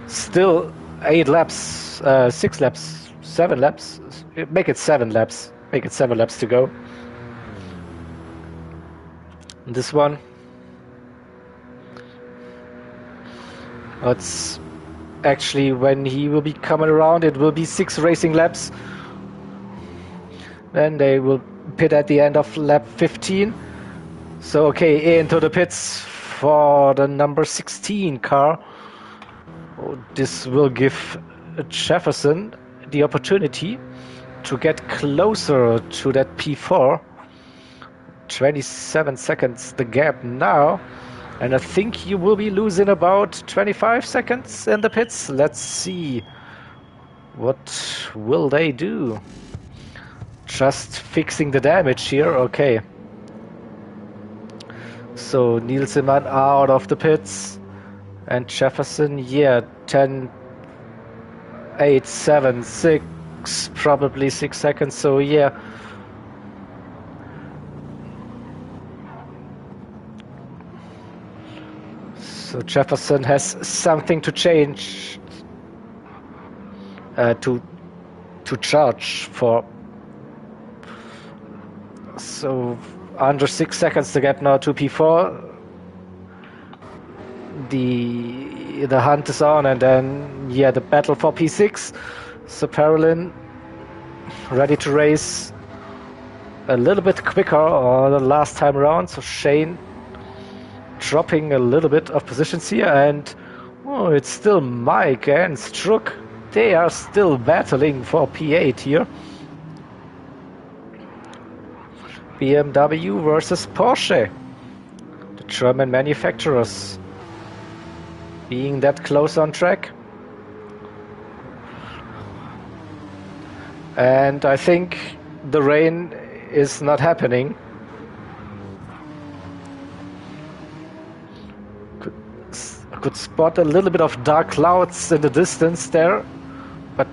Still 8 laps, 6 laps, 7 laps. Make it 7 laps. Make it 7 laps to go. This one. It's actually when he will be coming around, it will be 6 racing laps. Then they will pit at the end of lap 15. So okay, into the pits for the number 16 car. Oh, this will give Jefferson the opportunity to get closer to that P4. 27 seconds the gap now, and I think you will be losing about 25 seconds in the pits. Let's see, what will they do? Just fixing the damage here. Okay, so Nielsen out of the pits. And Jefferson, yeah, 10, 8, 7, 6, probably 6 seconds, so yeah. So Jefferson has something to change, to charge for. So under 6 seconds the gap now to P4. The hunt is on, and then yeah, the battle for P6. So Parolin ready to race a little bit quicker the last time around. So Shane dropping a little bit of positions here, and oh, it's still Mike and Struck. They are still battling for P8 here. BMW versus Porsche, the German manufacturers, being that close on track. And I think the rain is not happening. Could spot a little bit of dark clouds in the distance there, but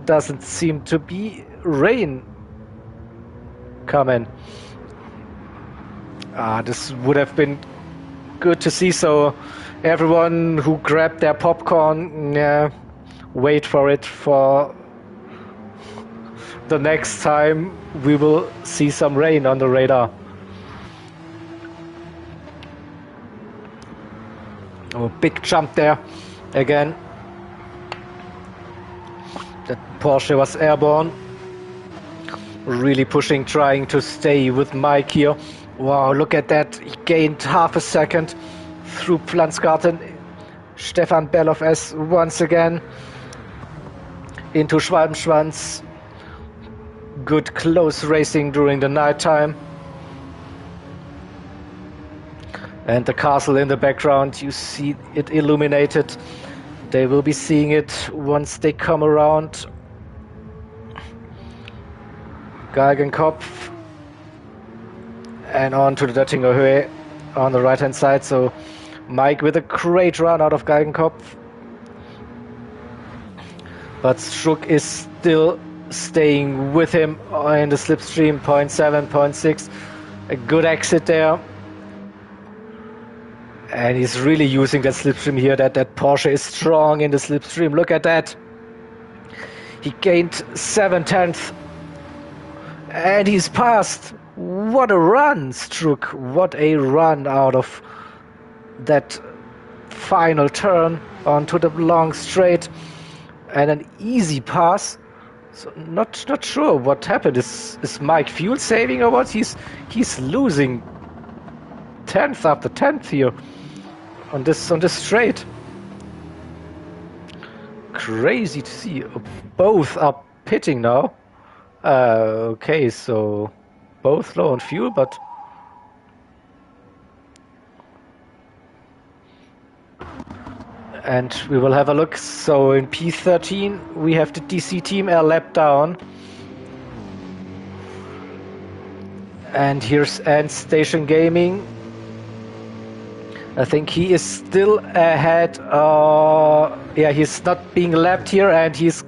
doesn't seem to be rain coming. This would have been good to see, so everyone who grabbed their popcorn, wait for it for the next time we will see some rain on the radar. Oh, big jump there again. That Porsche was airborne. Really pushing, trying to stay with Mike here. Wow, look at that. He gained half a second through Pflanzgarten. Stefan Belloff S once again into Schwalbenschwanz. Good close racing during the night time. And the castle in the background, you see it illuminated. They will be seeing it once they come around. Galgenkopf and on to the Döttinger Höhe on the right hand side. So Mike with a great run out of Galgenkopf, but Struck is still staying with him in the slipstream. 0.7, 0.6, a good exit there, and he's really using that slipstream here. That Porsche is strong in the slipstream. Look at that, he gained 7/10 and he's passed. What a run, Struck. What a run out of that final turn onto the long straight, and an easy pass. So not sure what happened. Is Mike fuel saving or what? He's losing 10th after 10th here on this straight. Crazy to see. Both are pitting now. Okay, so both low on fuel, but and we will have a look. So in P13 we have the DC team a lap down, and here's Ant Station Gaming. I think he is still ahead. Yeah, he's not being lapped here, and he's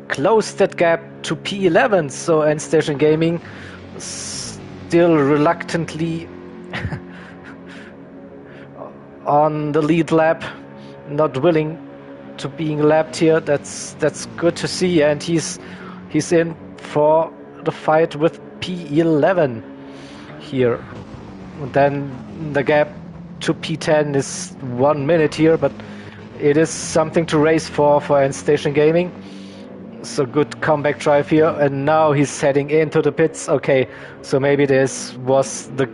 closed that gap to P11. So Ant Station Gaming still reluctantly on the lead lap, not willing to being lapped here. That's good to see, and he's in for the fight with P11 here. Then the gap to P10 is 1 minute here, but it is something to race for Ant Station Gaming. So good comeback drive here, and now he's heading into the pits. Okay, so maybe this was the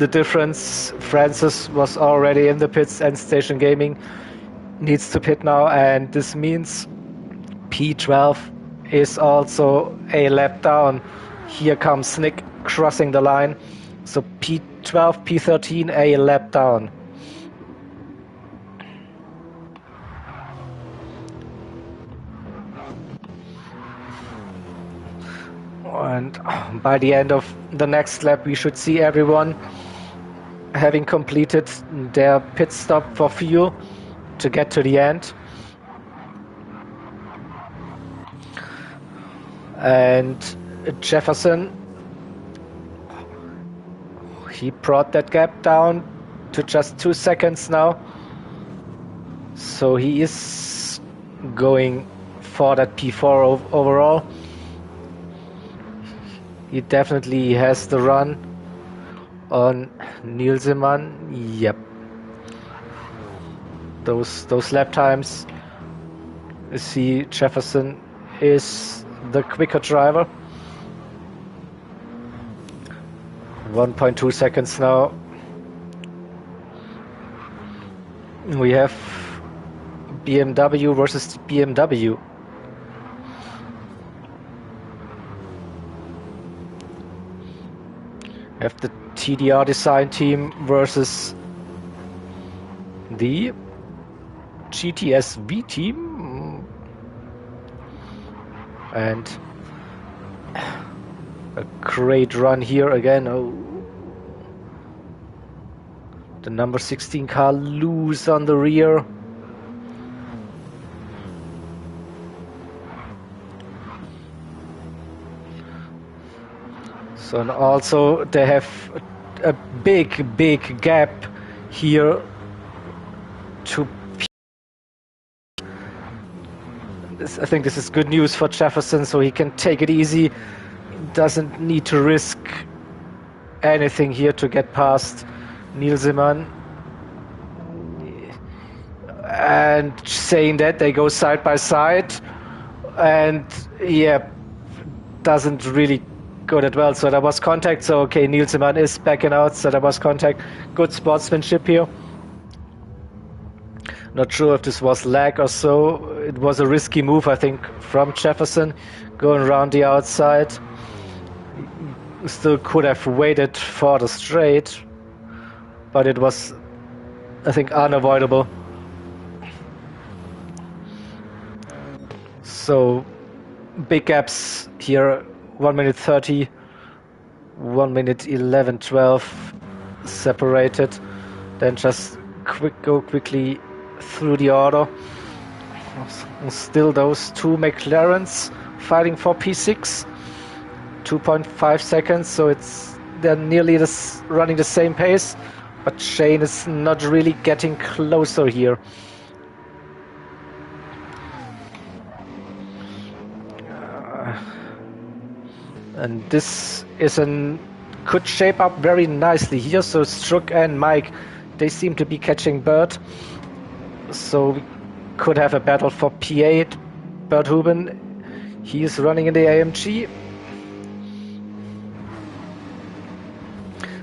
difference. Francis was already in the pits, and Station Gaming needs to pit now, and this means P12 is also a lap down. Here comes Nick crossing the line. So P12, P13, a lap down. And by the end of the next lap, we should see everyone having completed their pit stop for fuel to get to the end. And Jefferson, he brought that gap down to just 2 seconds now. So he is going for that P4 overall. He definitely has the run on Nielsemann. Yep. Those lap times. You see, Jefferson is the quicker driver. 1.2 seconds now. We have BMW versus BMW. We have the TDR design team versus the GTSV team, and a great run here again. Oh, the number 16 car loose on the rear. So, and also they have a big gap here to I think this is good news for Jefferson, so he can take it easy. Doesn't need to risk anything here to get past Nielsemann. And saying that they go side by side, and yeah, doesn't really go that well. So there was contact. So okay, Nielsemann is backing out. So there was contact. Good sportsmanship here. Not sure if this was lag or so. It was a risky move, I think, from Jefferson, going around the outside. Still could have waited for the straight, but it was, I think, unavoidable. So big gaps here, 1 minute 30, 1 minute 11, 12 separated. Then just go quickly through the order. Still those two McLarens fighting for P6, 2.5 seconds, so they're nearly running the same pace, but Shane is not really getting closer here. And this could shape up very nicely here. So Struck and Mike, they seem to be catching Bert. So we could have a battle for P8. Bert Huben, he is running in the AMG.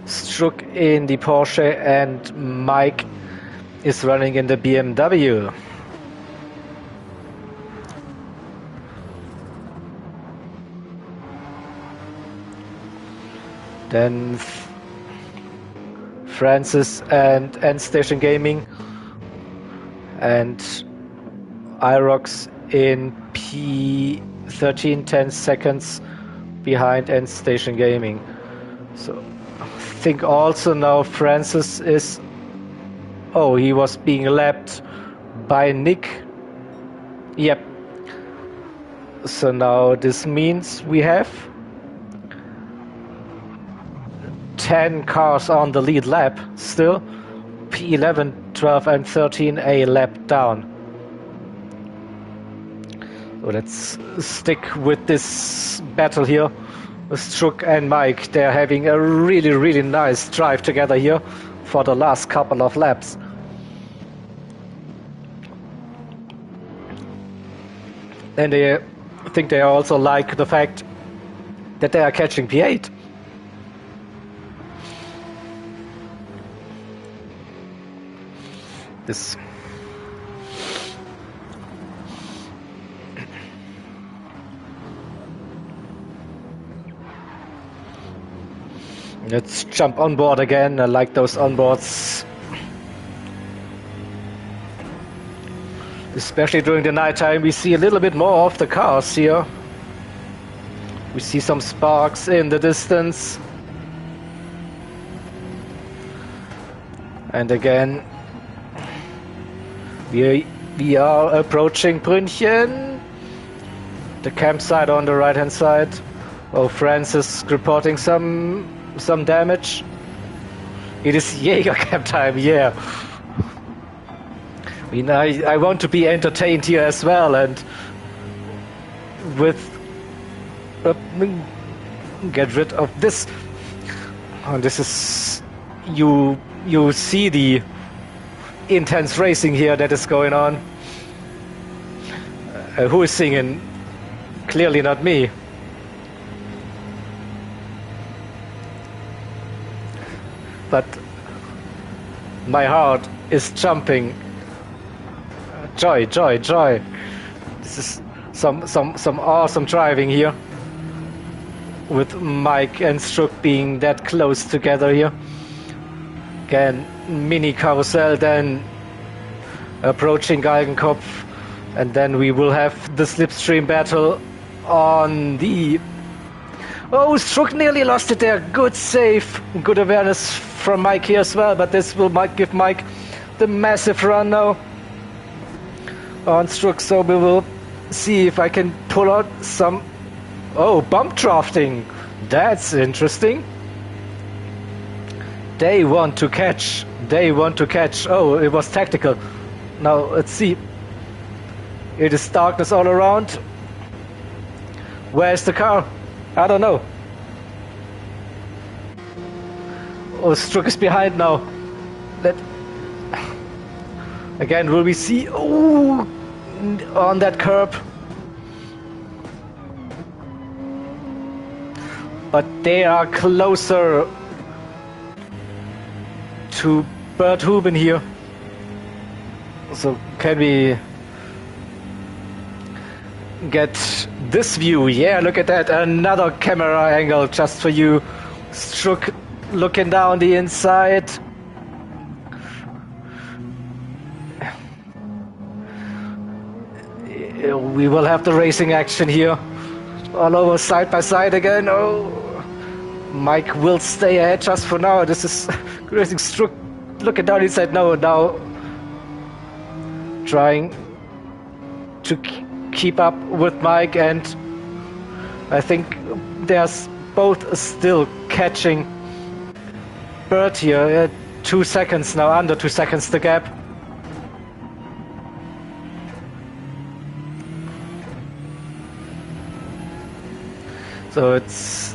Struck in the Porsche, and Mike is running in the BMW. Then Francis and End Station Gaming, and Irox in P13, 10 seconds behind End Station Gaming. So I think also now Francis is... Oh, he was being lapped by Nick. Yep. So now this means we have 10 cars on the lead lap still. P11, 12 and 13 a lap down. So let's stick with this battle here. Struck and Mike, they're having a really nice drive together here for the last couple of laps. And I think they also like the fact that they are catching P8. This Let's jump on board again. I like those onboards, especially during the nighttime. We see a little bit more of the cars here. We see some sparks in the distance. And again, we are approaching Brünchen, the campsite on the right hand side. Oh, Francis reporting some damage. It is JeGr camp time, yeah. I mean, I want to be entertained here as well, and with get rid of this. And this is you see the intense racing here that is going on. Who is singing? Clearly not me. But my heart is jumping. Joy, joy, joy. This is some awesome driving here, with Mike and Struck being that close together here. Again, mini carousel, then approaching Galgenkopf, and then we will have the slipstream battle on the... Oh, Struck nearly lost it there. Good save, good awareness from Mike here as well, but this will give Mike the massive run now on Struck, so we will see if I can pull out some... Oh, bump drafting. That's interesting. They want to catch. They want to catch. Oh, it was tactical. Now, let's see. It is darkness all around. Where's the car? I don't know. Oh, Struck is behind now. Let again. Will we see? Oh, on that curb. But they are closer to Bert Huben here. So can we get this view? Yeah, look at that. Another camera angle just for you. Struck looking down the inside. We will have the racing action here. All over side by side again. Oh, Mike will stay ahead just for now. This is racing Struck looking down inside. No, now trying to keep up with Mike, and I think there's both still catching Bert here. 2 seconds now, under 2 seconds the gap. So it's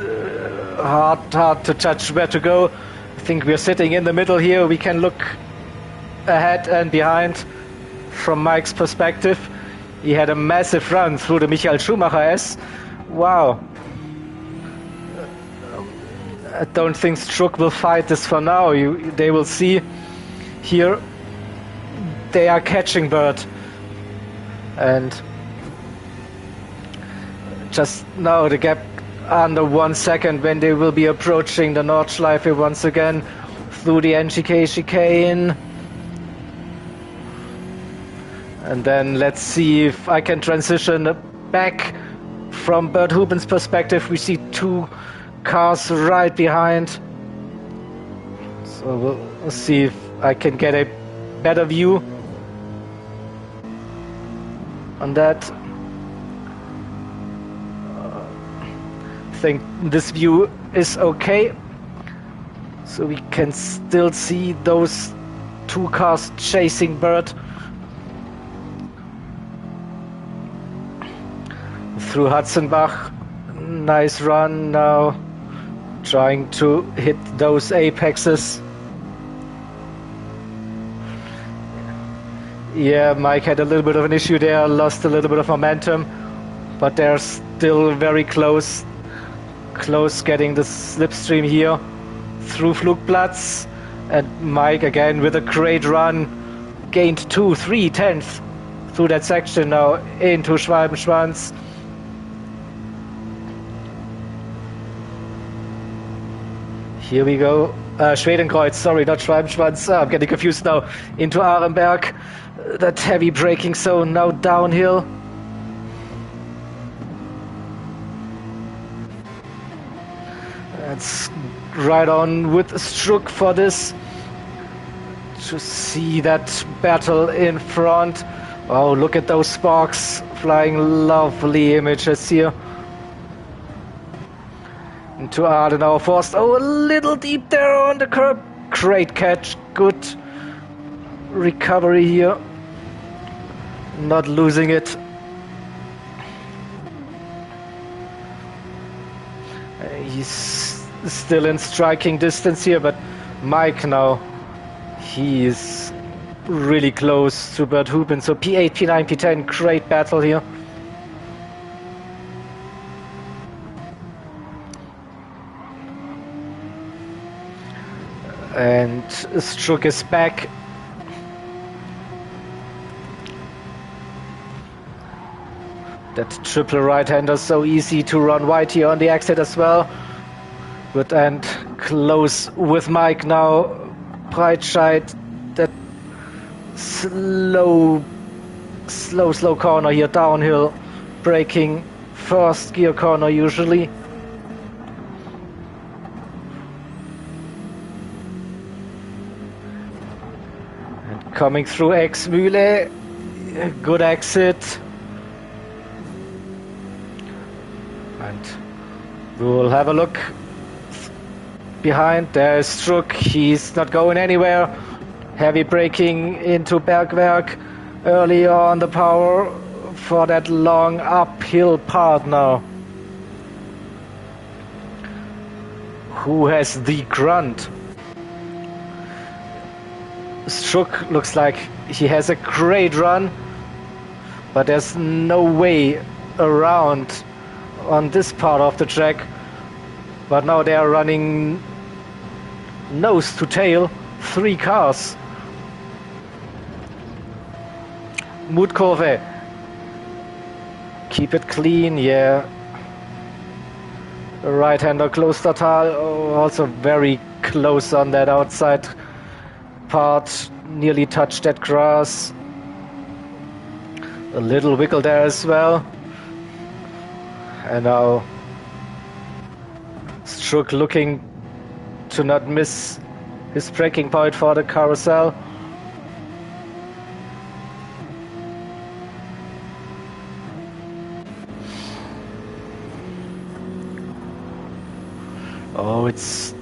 hard to judge where to go. I think we're sitting in the middle here. We can look ahead and behind from Mike's perspective. He had a massive run through the Michael Schumacher S. Wow. I don't think Struck will fight this for now. They will see here. They are catching Bert. And just now the gap under 1 second when they will be approaching the Nordschleife once again through the NGK chicane. And then let's see if I can transition back from Bert Huben's perspective. We see 2 cars right behind. So we'll see if I can get a better view on that. I think this view is okay. So we can still see those 2 cars chasing Bert through Hatzenbach. Nice run now, trying to hit those apexes. Yeah, Mike had a little bit of an issue there, lost a little bit of momentum, but they're still very close getting the slipstream here through Flugplatz. And Mike again with a great run, gained 2-3 tenths through that section now into Schwalbenschwanz. Here we go. Schwedenkreuz, sorry, not Schwalbenschwanz. I'm getting confused now. Into Arenberg. That heavy braking zone now downhill. That's right on with Struck for this. To see that battle in front. Oh, look at those sparks flying. Lovely images here. Into Adenauer Forst. Oh, a little deep there on the curb. Great catch. Good recovery here. Not losing it. He's still in striking distance here, but Mike now, he is really close to Bert Huben. So P8, P9, P10, great battle here. And Struck is back. That triple right-hander, so easy to run wide here on the exit as well. Good, and close with Mike now. Breitscheid, that slow corner here downhill, braking first gear corner usually. And coming through Exmühle, good exit. And we will have a look behind. There is Struck. He's not going anywhere. Heavy braking into Bergwerk. Early on the power for that long uphill part now. Who has the grunt? Strook looks like he has a great run, but there's no way around on this part of the track. But now they are running nose to tail, 3 cars. Mutkurve, keep it clean, yeah. Right-hander close total, also very close on that outside part, nearly touched that grass. A little wiggle there as well. And now Strook looking to not miss his braking point for the carousel. Oh, it's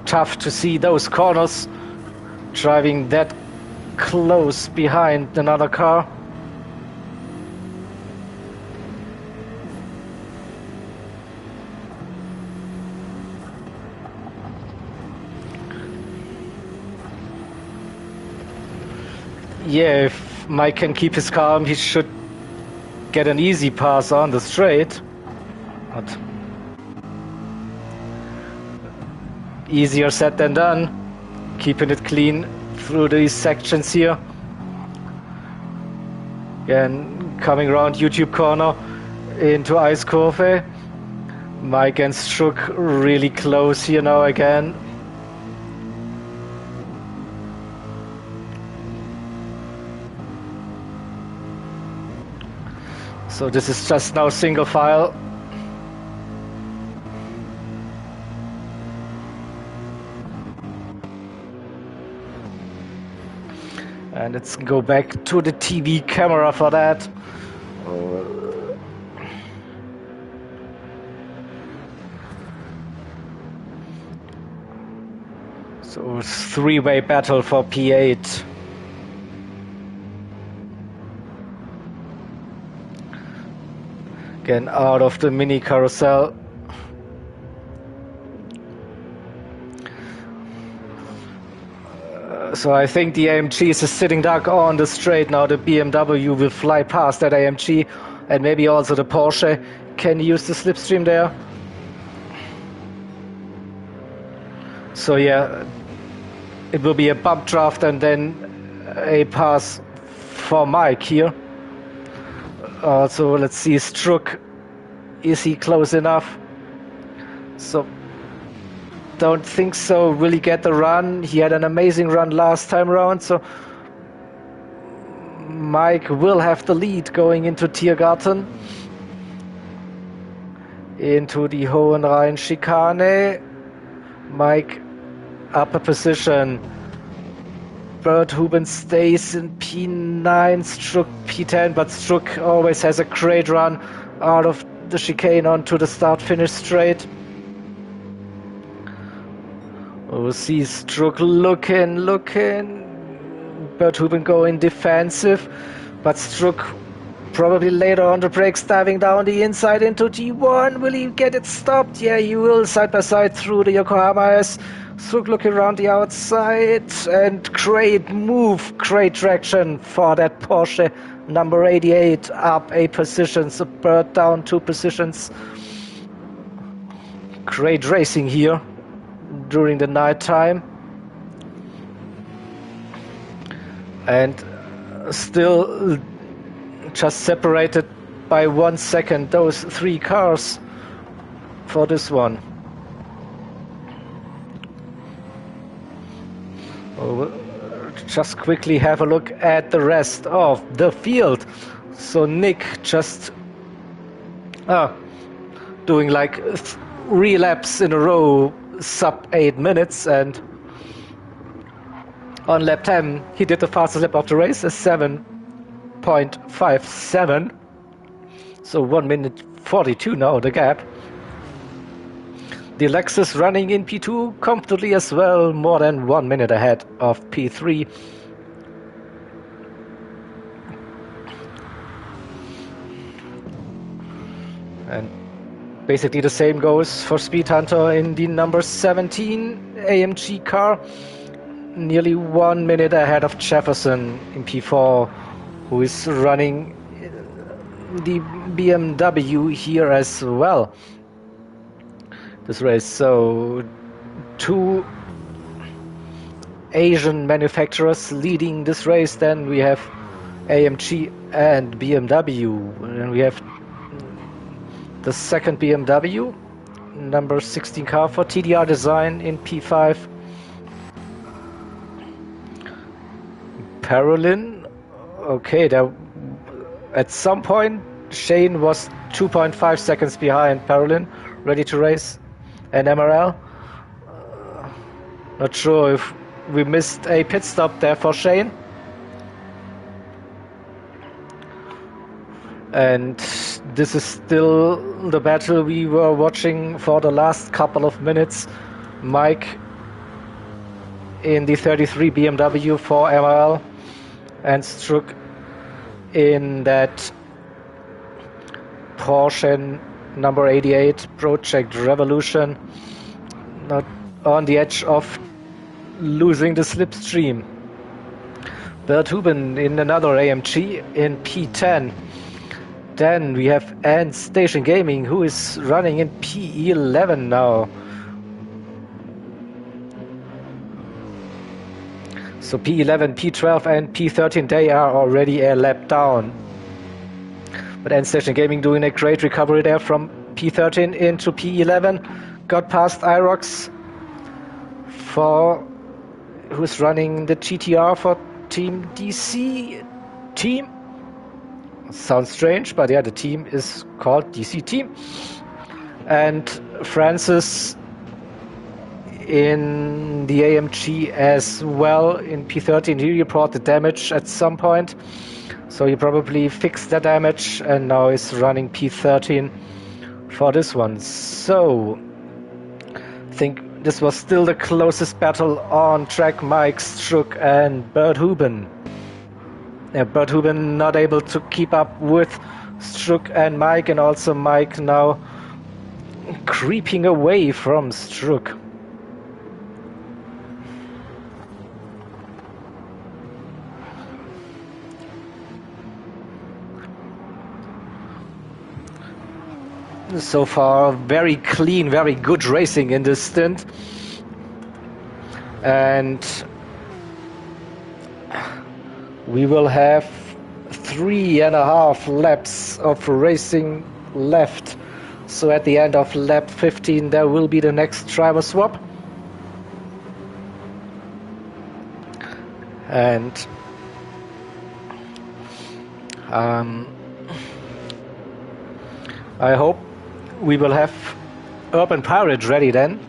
tough to see those corners driving that close behind another car. Yeah, if Mike can keep his calm, he should get an easy pass on the straight. But easier said than done, keeping it clean through these sections here. Again, coming around YouTube corner into Ice Kurve. Mike and Strook really close here now again. So this is just now single file. And let's go back to the TV camera for that. So three-way battle for P8. Again, out of the mini carousel. So I think the AMG is sitting duck on the straight now. The BMW will fly past that AMG, and maybe also the Porsche can use the slipstream there. So yeah, it will be a bump draft and then a pass for Mike here. Also, let's see, Strook, is he close enough? So, don't think so. Will he get the run? He had an amazing run last time around, so Mike will have the lead going into Tiergarten. Into the Hohenrhein chicane. Mike, upper position. Berthuben stays in P9, Strook P10, but Strook always has a great run out of the chicane onto the start-finish straight. We'll see Strook looking. Berthuben going defensive, but Strook probably later on the brakes diving down the inside into T1. Will he get it stopped? Yeah, he will, side by side through the Yokohama S. Strook looking around the outside, and great move, great traction for that Porsche number 88, up 8 positions, a bird down 2 positions. Great racing here during the night time. And still just separated by 1 second, those 3 cars for this one. We'll just quickly have a look at the rest of the field. So Nick just doing like 3 laps in a row, sub 8 minutes, and on lap 10 he did the fastest lap of the race, a 7.57. So 1 minute 42 now the gap. The Lexus running in P2 comfortably as well, more than 1 minute ahead of P3. And basically the same goes for Speed Hunter in the number 17 AMG car. nearly 1 minute ahead of Jefferson in P4, who is running the BMW here as well. This race, so 2 Asian manufacturers leading this race. Then we have AMG and BMW, and we have the second BMW, number 16 car for TDR design in P5. Parolin, okay, there at some point Shane was 2.5 seconds behind Parolin, ready to race, and MRL. Not sure if we missed a pit stop there for Shane. And this is still the battle we were watching for the last couple of minutes. Mike in the 33 BMW for MRL, and Struck in that Porsche number 88 Project Revolution, not on the edge of losing the slipstream. Berthuben in another AMG in P10. Then we have Ant Station Gaming, who is running in P11 now. So P11, P12 and P13, they are already a lap down. But Ant Station Gaming doing a great recovery there from P13 into P11. Got past Irox, who's running the GTR for Team DC Team. Sounds strange, but yeah, the team is called DC Team. And Francis in the AMG as well in P13. He reported damage at some point, so he probably fixed the damage and now is running P13 for this one. So I think this was still the closest battle on track. Mike, Struck and Berthuben. Berthuben not able to keep up with Struck and Mike, and also Mike now creeping away from Struck. So far, very clean, very good racing in this stint. And we will have 3.5 laps of racing left. So at the end of lap 15, there will be the next driver swap. And I hope we will have UrbanPyrate ready then,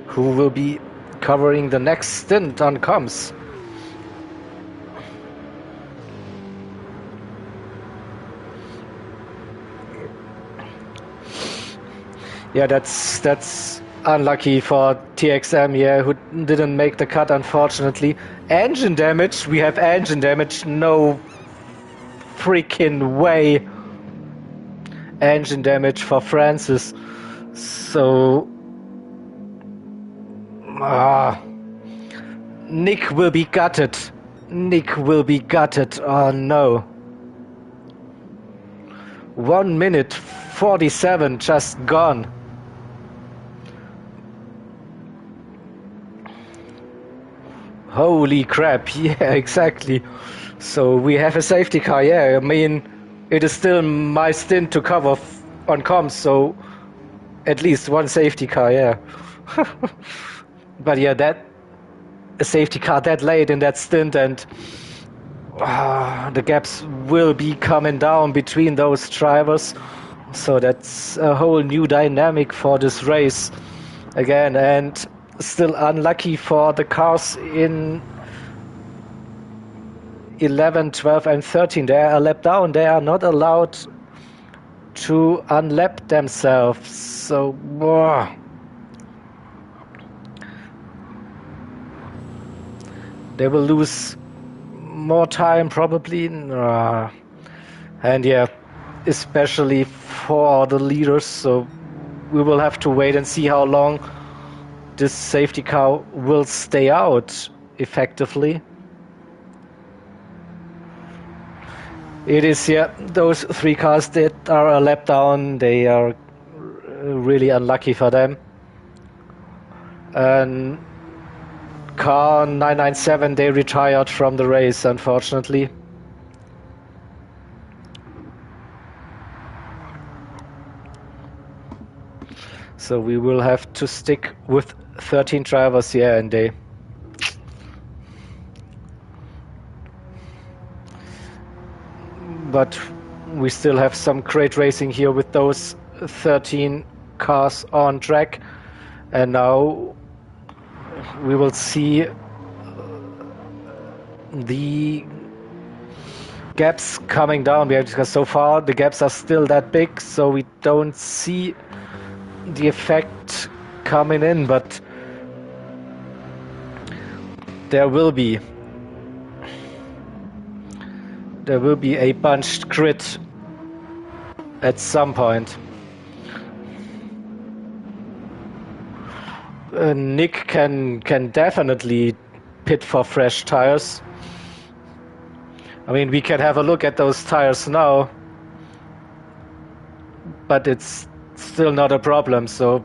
who will be covering the next stint on comms. Yeah, that's unlucky for TXM, yeah, who didn't make the cut, unfortunately. Engine damage, we have engine damage, no freaking way. Engine damage for Francis. So Nick will be gutted. Nick will be gutted. Oh no. 1 minute 47 just gone. Holy crap. Yeah, exactly. So we have a safety car. Yeah, I mean, it is still my stint to cover on comms, so at least one safety car, yeah. But yeah, a safety car that late in that stint, and the gaps will be coming down between those drivers. So that's a whole new dynamic for this race again, and still unlucky for the cars in 11, 12 and 13. They are a lap down. They are not allowed to unlap themselves. So they will lose more time probably. And yeah, especially for the leaders. So we will have to wait and see how long this safety car will stay out. effectively. It is, yeah, those 3 cars that are a lap down, they are really unlucky for them. And car 997, they retired from the race, unfortunately. So we will have to stick with 13 drivers here, and but we still have some great racing here with those 13 cars on track. And now we will see the gaps coming down, because so far the gaps are still that big, so we don't see the effect coming in, but there will be a bunched grid at some point. Nick can definitely pit for fresh tires. I mean, we can have a look at those tires now, but it's still not a problem. So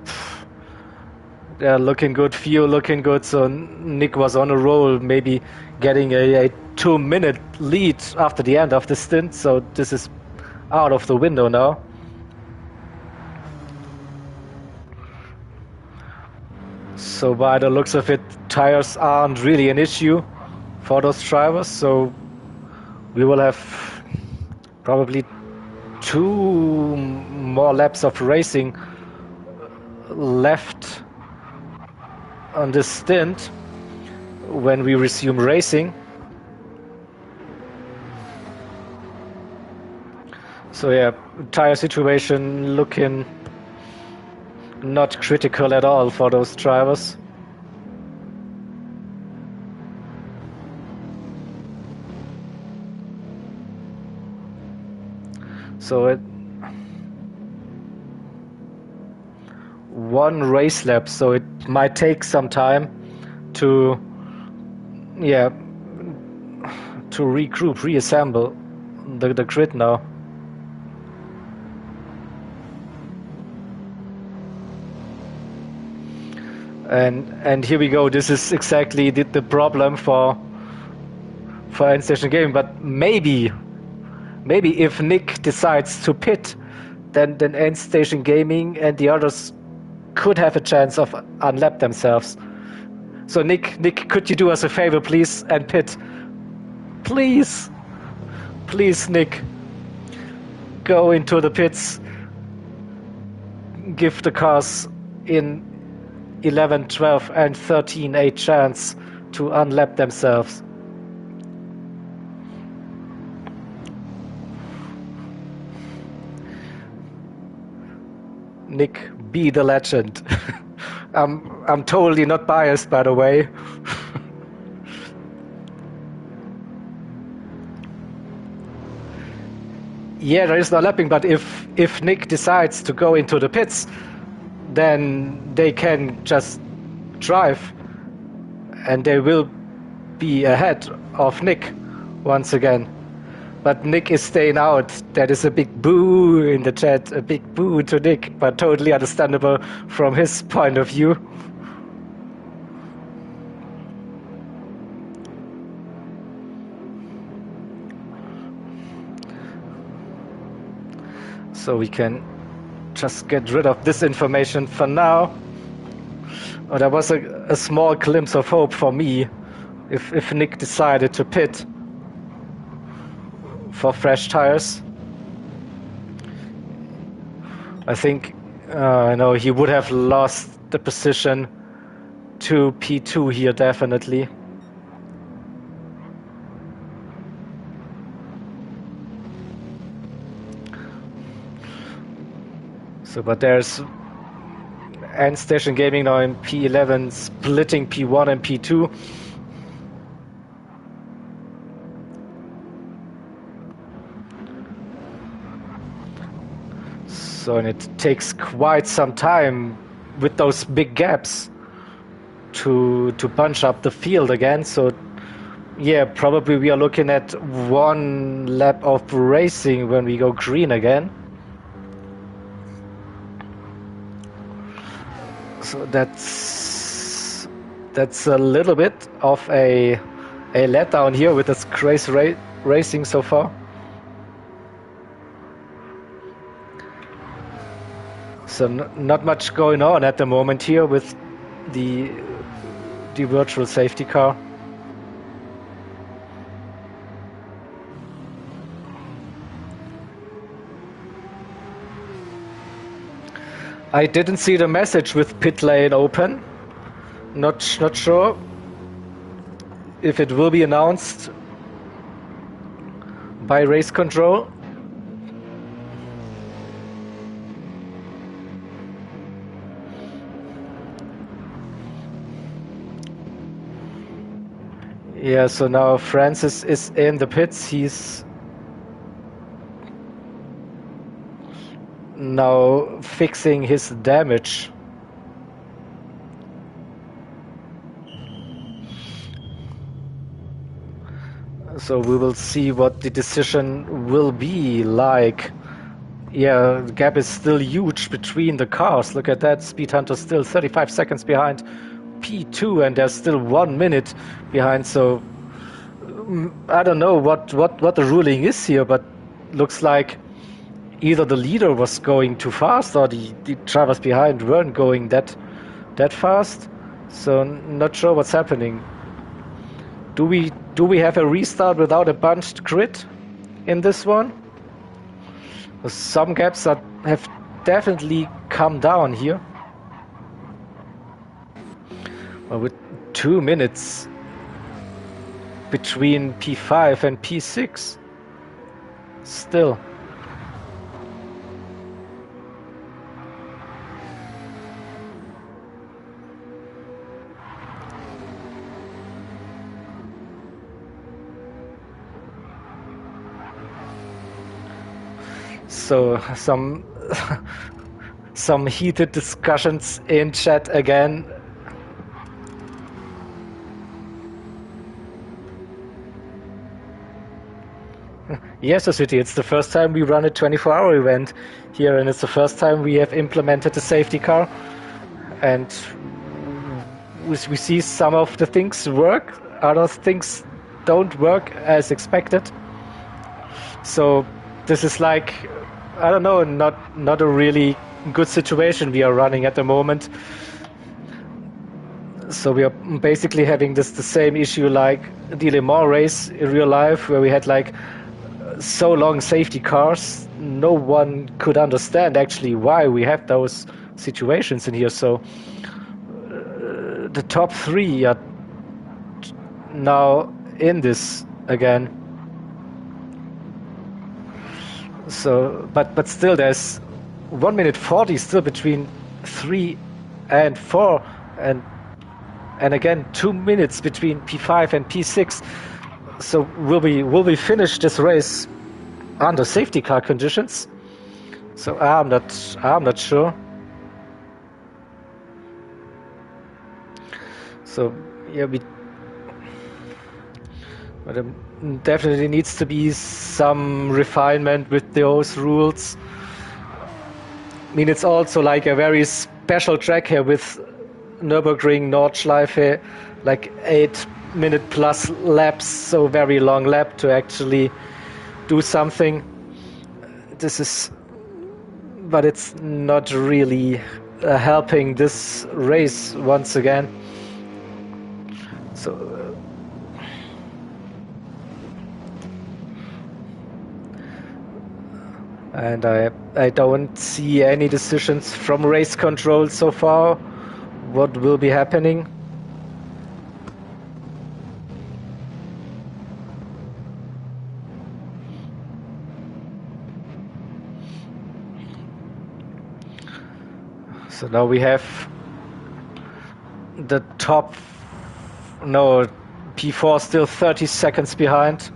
they're looking good, fuel looking good. So Nick was on a roll, maybe getting a 2-minute lead after the end of the stint. So this is out of the window now. So by the looks of it, tires aren't really an issue for those drivers. So we will have probably 2 more laps of racing left on this stint when we resume racing. So yeah, tire situation looking not critical at all for those drivers. So one race lap, so it might take some time to regroup, reassemble the grid now. And here we go. This is exactly the problem for end station gaming. But maybe if Nick decides to pit, then end station gaming and the others could have a chance of unlap themselves. So Nick, could you do us a favor, please, and pit? Please, Nick, go into the pits. Give the cars in 11, 12, and 13 a chance to unlap themselves. Nick, be the legend. I'm totally not biased, by the way. Yeah, there is no lapping, but if Nick decides to go into the pits, then they can just drive, and they will be ahead of Nick once again. But Nick is staying out. That is a big boo in the chat, a big boo to Nick, but totally understandable from his point of view. So we can just get rid of this information for now. Oh, there was a small glimpse of hope for me if Nick decided to pit for fresh tires. I think he would have lost the position to P2 here, definitely. So, but there's end station gaming now in P11 splitting P1 and P2. So, and it takes quite some time with those big gaps to bunch up the field again. So yeah, probably we are looking at 1 lap of racing when we go green again. So that's a little bit of a letdown here with this crazy racing so far. So not much going on at the moment here with the virtual safety car. I didn't see the message with pit lane open. Not sure if it will be announced by race control. Yeah, so now Francis is in the pits. He's now fixing his damage. So we will see what the decision will be like. Yeah, the gap is still huge between the cars. Look at that, Speed Hunter still 35 seconds behind P2, and there's still 1 minute behind. So I don't know what the ruling is here, but looks like either the leader was going too fast or the drivers behind weren't going that fast. So not sure what's happening. Do we have a restart without a bunched grid in this one? Some gaps have definitely come down here. Well, with 2 minutes between P5 and P6 still. So some heated discussions in chat again. Yes, City, it's the first time we run a 24-hour event here, and it's the first time we have implemented a safety car. And we see some of the things work, other things don't work as expected. So this is like, I don't know, not a really good situation we are running at the moment. So we are basically having the same issue like the Le Mans race in real life, where we had like so long safety cars. No one could understand actually why we have those situations in here. So the top 3 are now in this again. So, but still, there's 1 minute 40 still between 3 and 4, and again 2 minutes between P5 and P6. So will we finish this race under safety car conditions? So I'm not sure. So yeah, but definitely needs to be some refinement with those rules. I mean, it's also like a very special track here with Nürburgring Nordschleife, like 8-minute plus laps, so very long lap to actually do something. But it's not really helping this race once again. So and I don't see any decisions from race control so far. What will be happening? So now we have the top, no, P4 still 30 seconds behind.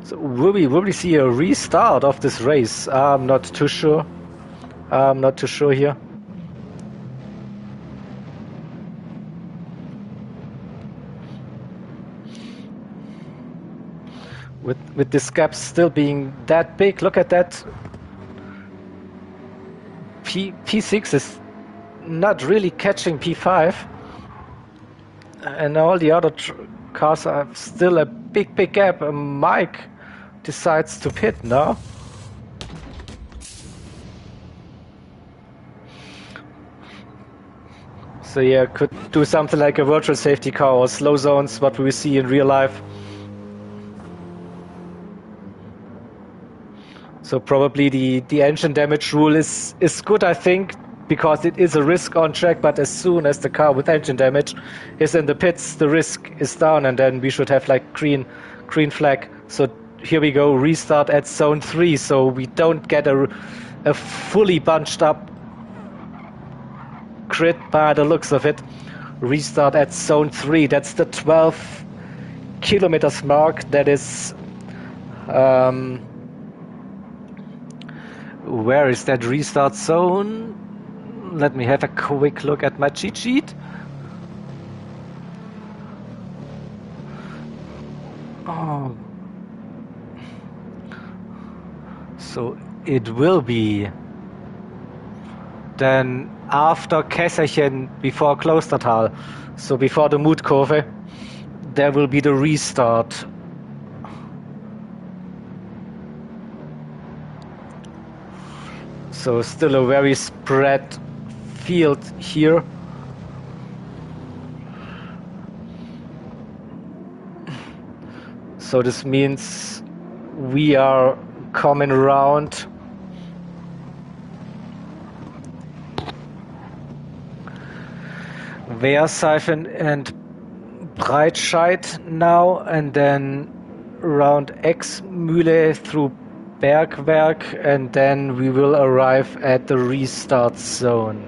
So will we see a restart of this race? I'm not too sure. I'm not too sure here. with this gap still being that big. Look at that. P6 is not really catching P5, and all the other cars have still a big gap. Mike decides to pit now. So yeah, could do something like a virtual safety car or slow zones, what we see in real life. So probably the engine damage rule is good, I think, because it is a risk on track, but as soon as the car with engine damage is in the pits, the risk is down, and then we should have like green flag. So here we go, restart at zone 3, so we don't get a fully bunched up grid by the looks of it. Restart at zone 3, that's the 12 kilometers mark. That is where is that restart zone? Let me have a quick look at my cheat sheet. Oh. So it will be then after Kesserchen, before Klostertal, so before the Mutkurve, there will be the restart. So still a very spread field here. So this means we are coming around Wehrsifen and Breitscheid now, and then around Exmühle through Bergwerk, and then we will arrive at the restart zone.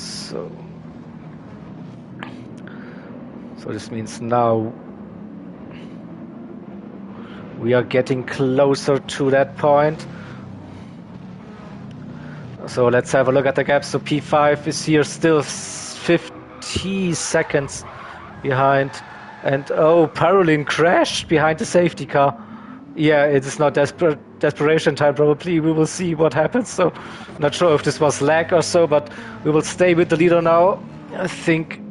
So this means now we are getting closer to that point. So let's have a look at the gap. So P5 is here still 50 seconds behind. And oh, Parolin crashed behind the safety car. Yeah, it is not desperation time, probably. We will see what happens. So not sure if this was lag or so, but we will stay with the leader now, I think.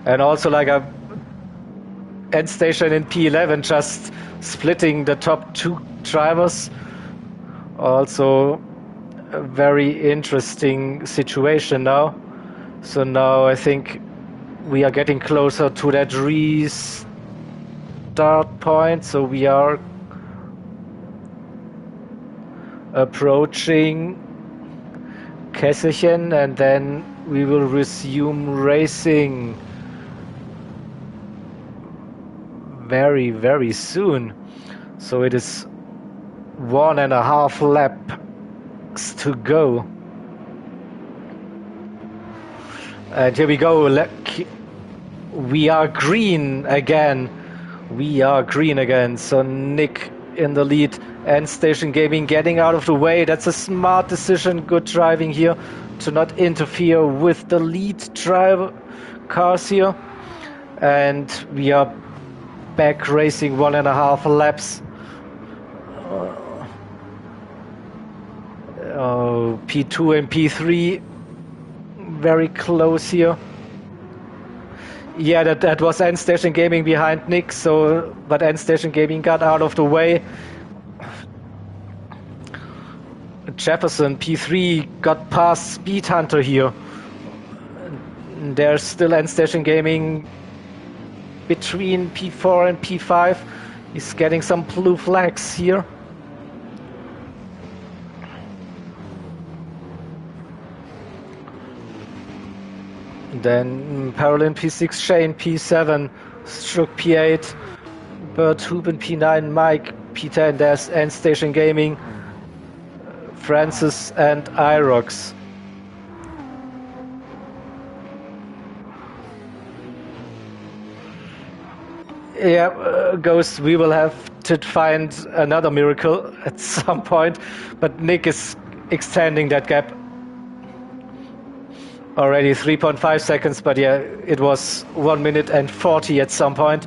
And also like a end station in P11, just splitting the top two drivers. Also a very interesting situation now. So now I think we are getting closer to that restart point. So we are approaching Kesserchen, and then we will resume racing very, very soon. So it is 1.5 laps to go. And here we go. We are green again. We are green again. So Nick in the lead. End Station Gaming getting out of the way. That's a smart decision. Good driving here to not interfere with the lead driver cars here. And we are back racing 1.5 laps. P2 and P3 very close here. Yeah, that was End Station Gaming behind Nick, so but End Station Gaming got out of the way. Jefferson P3 got past Speed Hunter here. There's still End Station Gaming between P4 and P5. He's getting some blue flags here. Then Parolin P6, Shane P7, Strook P8, Bert Huben P9, Mike P10, there's End Station Gaming, Francis and Irox. Yeah, Ghost, we will have to find another miracle at some point, but Nick is extending that gap. already 3.5 seconds, but yeah, it was 1 minute and 40 at some point.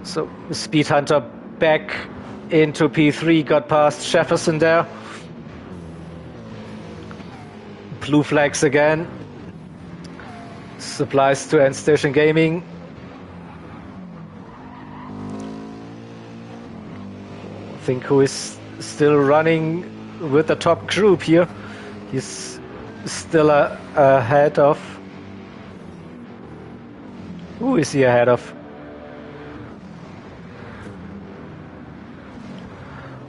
So Speed Hunter back into P3, got past Jefferson there. Blue flags again. Supplies to End Station Gaming. I think who is still running with the top group here. He's still ahead of... Who is he ahead of?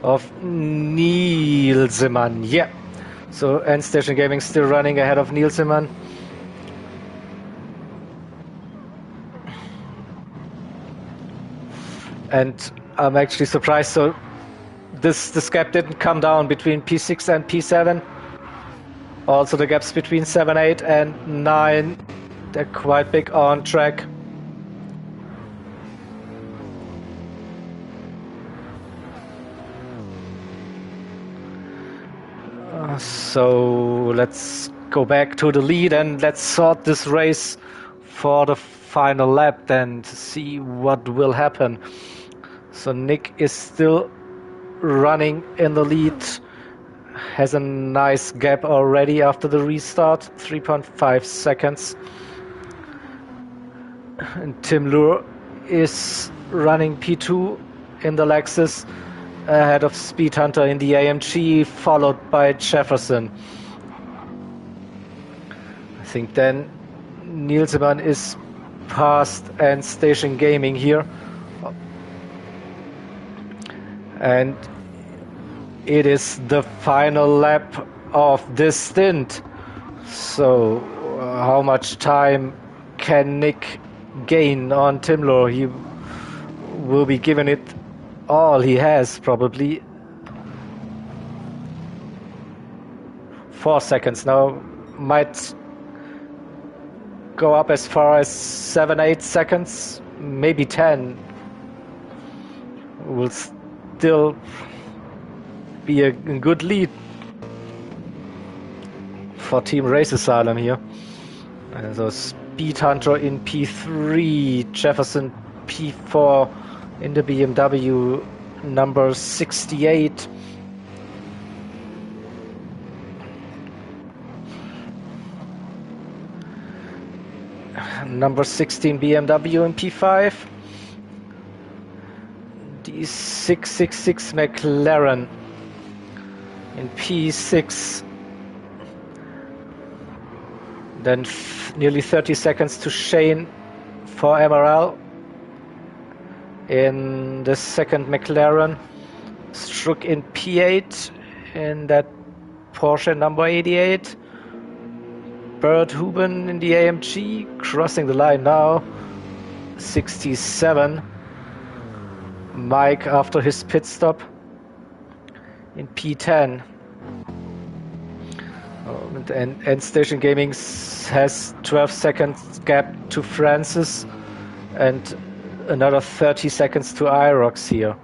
Of Nielsemann, yeah. So End Station Gaming still running ahead of Nielsemann. And I'm actually surprised, so this gap didn't come down between P6 and P7. Also the gaps between 7, 8 and 9, they're quite big on track. So let's go back to the lead and let's sort this race for the final lap then to see what will happen. So Nick is still running in the lead, has a nice gap already after the restart, 3.5 seconds. And Tim Lure is running P2 in the Lexus, ahead of Speed Hunter in the AMG, followed by Jefferson. I think then Nielsemann is past End Station Gaming here. And it is the final lap of this stint. So how much time can Nick gain on Tim Lure? He will be given it all he has, probably. 4 seconds now, might go up as far as 7, 8 seconds, maybe 10. Will still be a good lead for Team Race Asylum here. And so Speed Hunter in P3, Jefferson P4 in the BMW number 68. Number 16 BMW in P5. The 666 McLaren in P6. Then nearly 30 seconds to Shane for MRL in the second McLaren. Struck in P8 in that Porsche number 88. Bert Huben in the AMG crossing the line now, 67. Mike after his pit stop in P10. And End Station Gaming has 12 seconds gap to Francis and another 30 seconds to Irox here.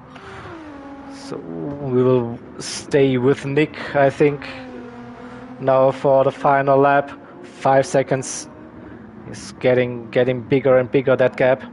So we will stay with Nick, I think, now for the final lap. 5 seconds is getting bigger and bigger, that gap.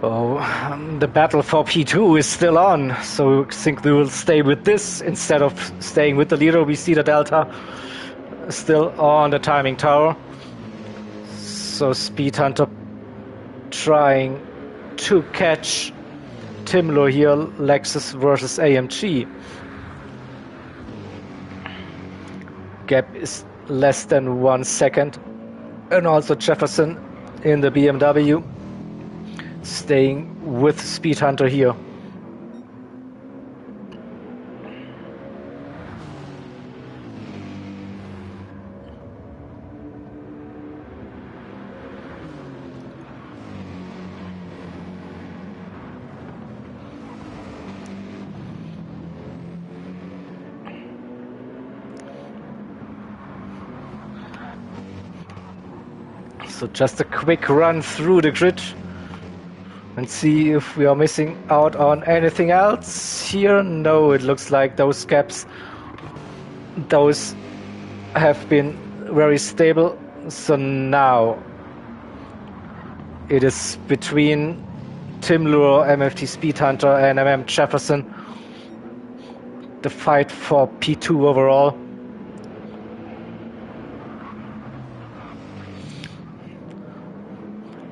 Oh, the battle for P2 is still on, so I think we will stay with this instead of staying with the leader. We see the Delta still on the timing tower. So Speed Hunter trying to catch Timlo here, Lexus versus AMG. gap is less than 1 second. And also Jefferson in the BMW staying with Speed Hunter here. So just a quick run through the grid and see if we are missing out on anything else here. No, it looks like those gaps, those have been very stable. So now it is between Tim Lure, MFT Speed Hunter and MM Jefferson, the fight for P2 overall.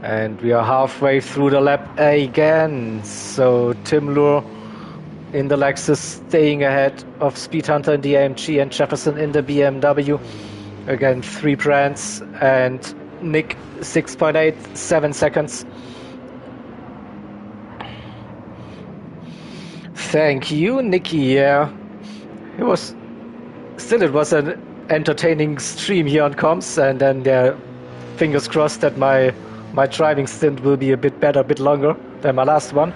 And we are halfway through the lap again. So Tim Lure in the Lexus staying ahead of Speed Hunter in the AMG and Jefferson in the BMW. Again, 3 brands, and Nick 6.87 seconds. Thank you, Nicky. Yeah, it was an entertaining stream here on comms, and then fingers crossed that my driving stint will be a bit better, a bit longer than my last one.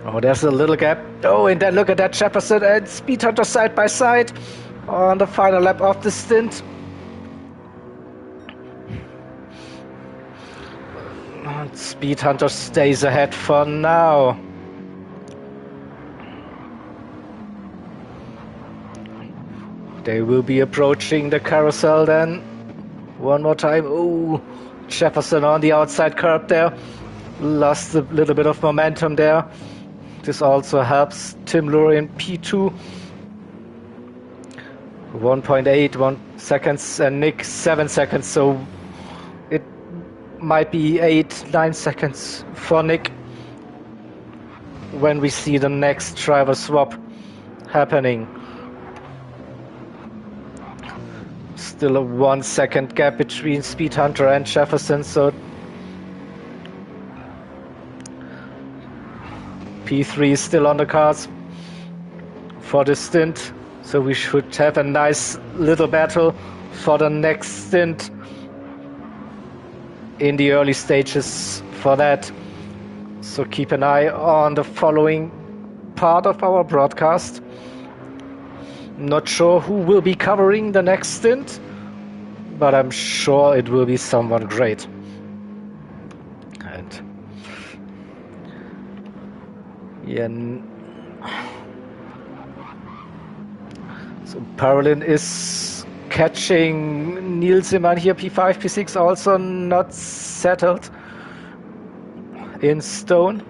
Oh, there's a little gap. Oh, and then look at that, Jefferson and Speed Hunter side by side on the final lap of the stint. Speed Hunter stays ahead for now. They will be approaching the carousel then. One more time. Oh, Jefferson on the outside curb there. Lost a little bit of momentum there. This also helps Tim Lure in P2. 1.81 seconds and Nick 7 seconds. So it might be 8-9 seconds for Nick when we see the next driver swap happening. Still a 1 second gap between Speed Hunter and Jefferson, so P3 is still on the cards for the stint, so we should have a nice little battle for the next stint in the early stages for that. So keep an eye on the following part of our broadcast. Not sure who will be covering the next stint, but I'm sure it will be someone great. And yeah, so Parolin is catching Neil Zimmerman here, P5, P6 also not settled in stone.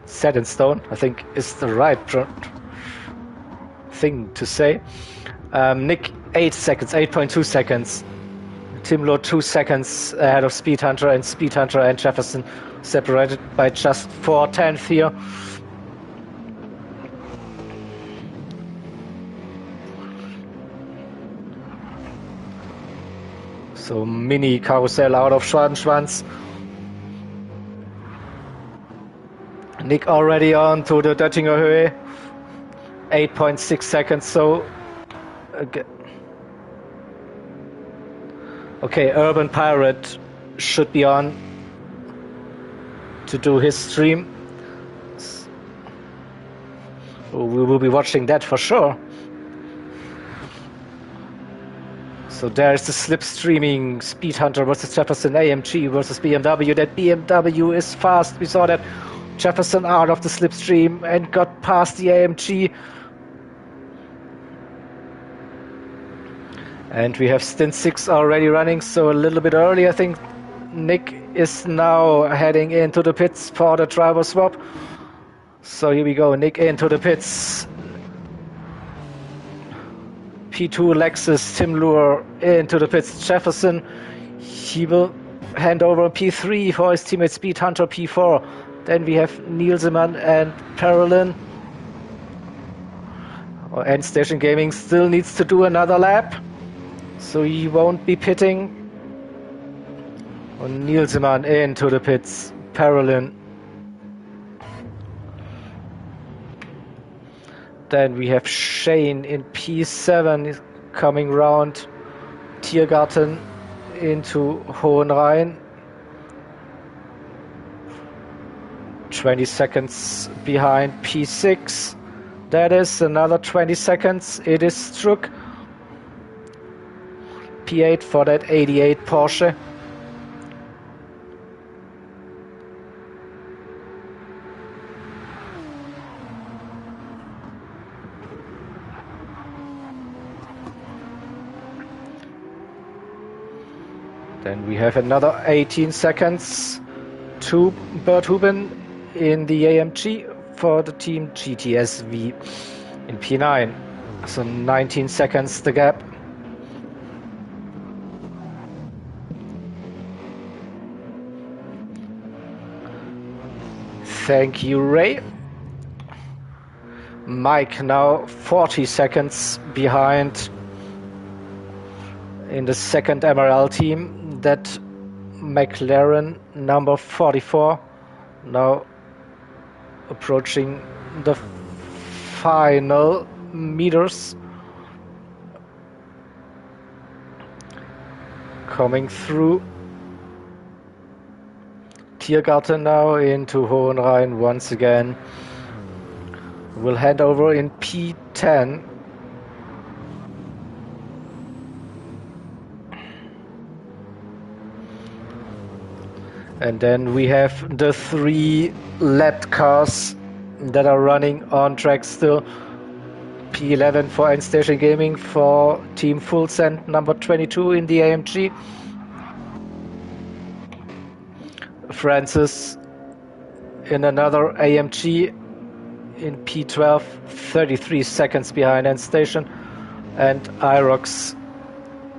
Set in stone, I think is the right thing to say. Nick 8 seconds, 8.2 seconds. Tim Lure 2 seconds ahead of Speed Hunter, and Speed Hunter and Jefferson separated by just 4/10 here. So mini carousel out of Schwanz. Nick already on to the Döttinger Höhe. 8.6 seconds, so okay, UrbanPyrate should be on to do his stream. So we will be watching that for sure. So there's the slipstreaming Speed Hunter versus Jefferson, AMG versus BMW. That BMW is fast. We saw that Jefferson out of the slipstream and got past the AMG. And we have stint 6 already running, so a little bit early. I think Nick is now heading into the pits for the driver swap. So here we go, Nick into the pits. P2 Lexus, Tim Lure into the pits. Jefferson, he will handover P3 for his teammate Speed Hunter P4. Then we have Nielsemann and Parolin. End Station Gaming still needs to do another lap, so he won't be pitting. And Nielsemann into the pits. Parolin. Then we have Shane in P7 coming round. Tiergarten into Hohenrhein. 20 seconds behind P6. That is another 20 seconds. It is Struck. P8 for that 88 Porsche. Then we have another 18 seconds to Bert Huben in the AMG for the team GTSV in P9. So 19 seconds the gap. Thank you, Ray. Mike now 40 seconds behind in the second MRL team. That McLaren number 44 now approaching the final meters. Coming through. Tiergarten now into Hohenrhein once again. We'll hand over in P10. And then we have the 3 lapped cars that are running on track still. P11 for End Station Gaming for Team Full Send number 22 in the AMG. Francis in another AMG in P12, 33 seconds behind End Station. And Irox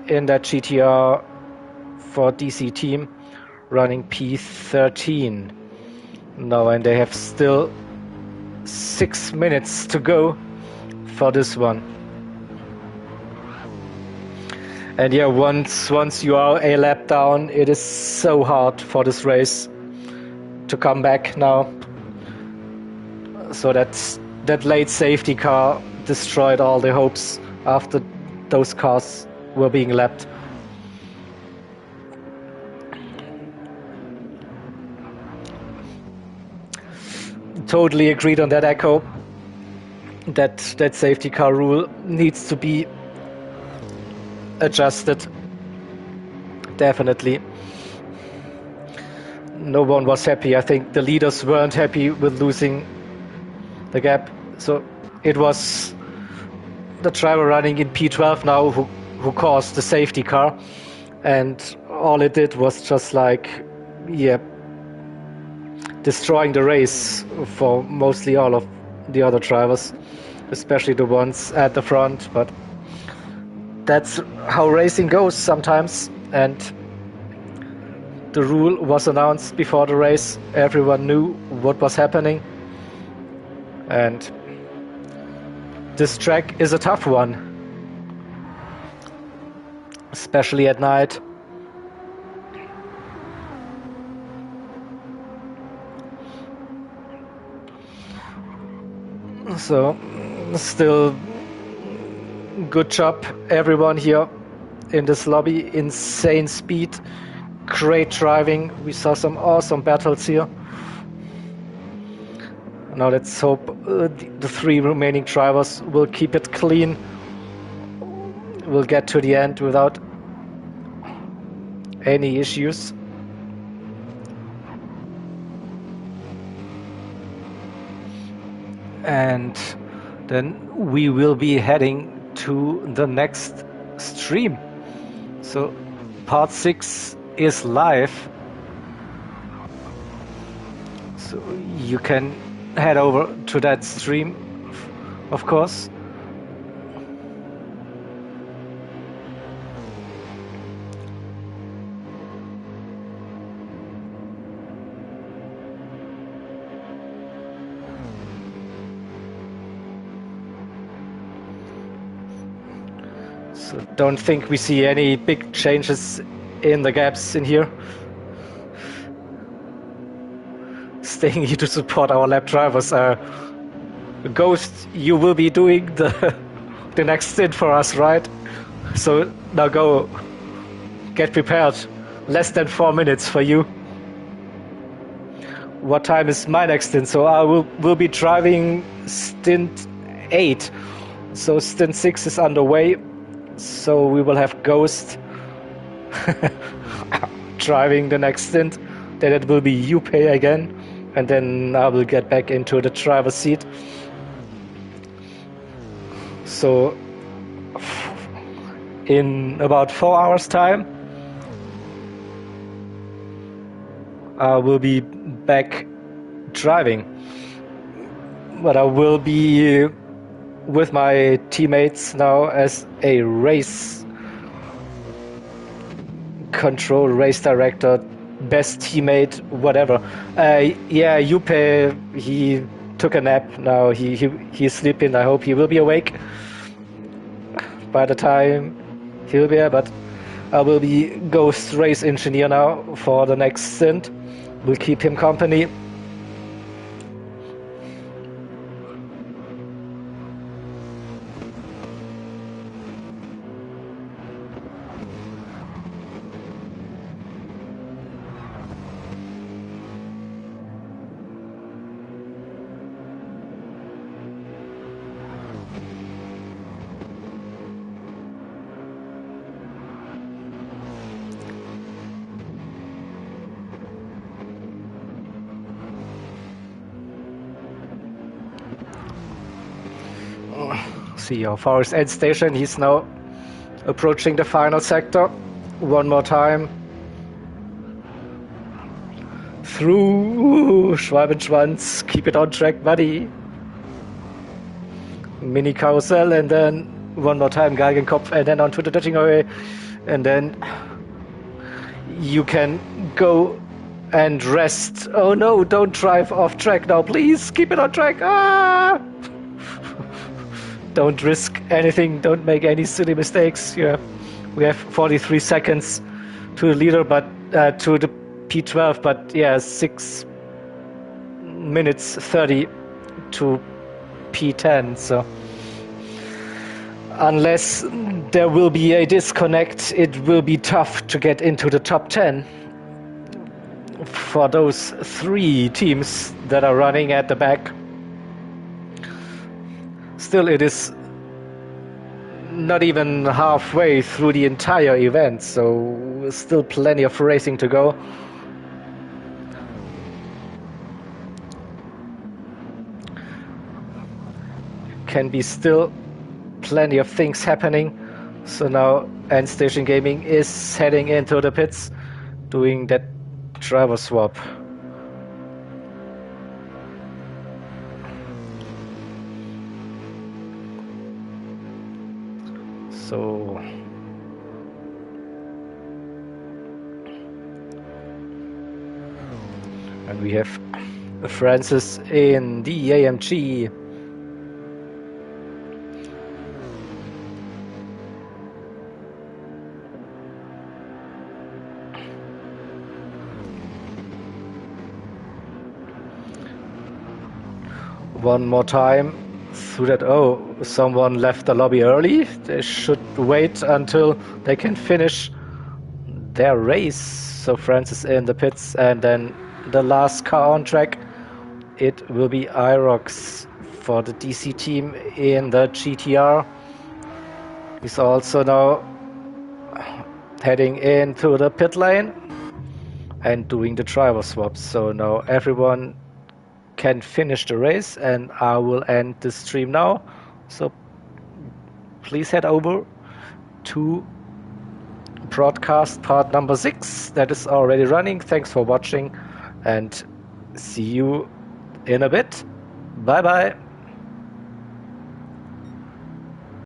in that GTR for DC Team, running P13 now, and they have still 6 minutes to go for this one. And yeah, once you are a lap down, it is so hard for this race to come back now. So that late safety car destroyed all the hopes after those cars were being lapped. Totally agreed on that, Echo. That safety car rule needs to be adjusted. Definitely. No one was happy. I think the leaders weren't happy with losing the gap. So it was the driver running in P12 now who caused the safety car. And all it did was just like, yeah, destroying the race for mostly all of the other drivers, especially the ones at the front. But that's how racing goes sometimes, and the rule was announced before the race. Everyone knew what was happening, and this track is a tough one, especially at night. So, still good job everyone here in this lobby. Insane speed, great driving. We saw some awesome battles here. Now let's hope the 3 remaining drivers will keep it clean. We'll get to the end without any issues. And then we will be heading to the next stream. So part 6 is live. So you can head over to that stream, of course. So don't think we see any big changes in the gaps in here. Staying here to support our lap drivers. Ghost, you will be doing the next stint for us, right? So now go. Get prepared. Less than 4 minutes for you. What time is my next stint? So I will be driving stint 8. So stint 6 is underway. So we will have Ghost driving the next stint. Then it will be UPay again. And then I will get back into the driver's seat. So in about 4 hours time, I will be back driving. But I will be with my teammates now as a race control, race director, best teammate, whatever. Yeah, Yupe, he took a nap now. He's sleeping. I hope he will be awake by the time he'll be here. But I will be Ghost race engineer now for the next stint. We'll keep him company. See how far is end station. He's now approaching the final sector. One more time. Through Schwalbenschwanz. Keep it on track, buddy. Mini carousel, and then one more time Galgenkopf, and then onto the touching highway. And then you can go and rest. Oh no, don't drive off track now, please. Keep it on track. Ah! Don't risk anything, don't make any silly mistakes. Yeah, we have 43 seconds to the leader, but to the P12, but yeah, 6 minutes 30 to P10. So unless there will be a disconnect, it will be tough to get into the top 10 for those 3 teams that are running at the back. Still, it is not even halfway through the entire event, so still plenty of racing to go. Can be still plenty of things happening. So now End Station Gaming is heading into the pits, doing that driver swap. So and we have Francis in the AMG. One more time through that. Oh, someone left the lobby early. They should wait until they can finish their race. So Francis in the pits, and then the last car on track, it will be Irox for the DC team in the GTR. He's also now heading into the pit lane and doing the driver swaps. So now everyone can finish the race, and I will end the stream now. So please head over to broadcast part number 6 that is already running. Thanks for watching, and see you in a bit. Bye bye.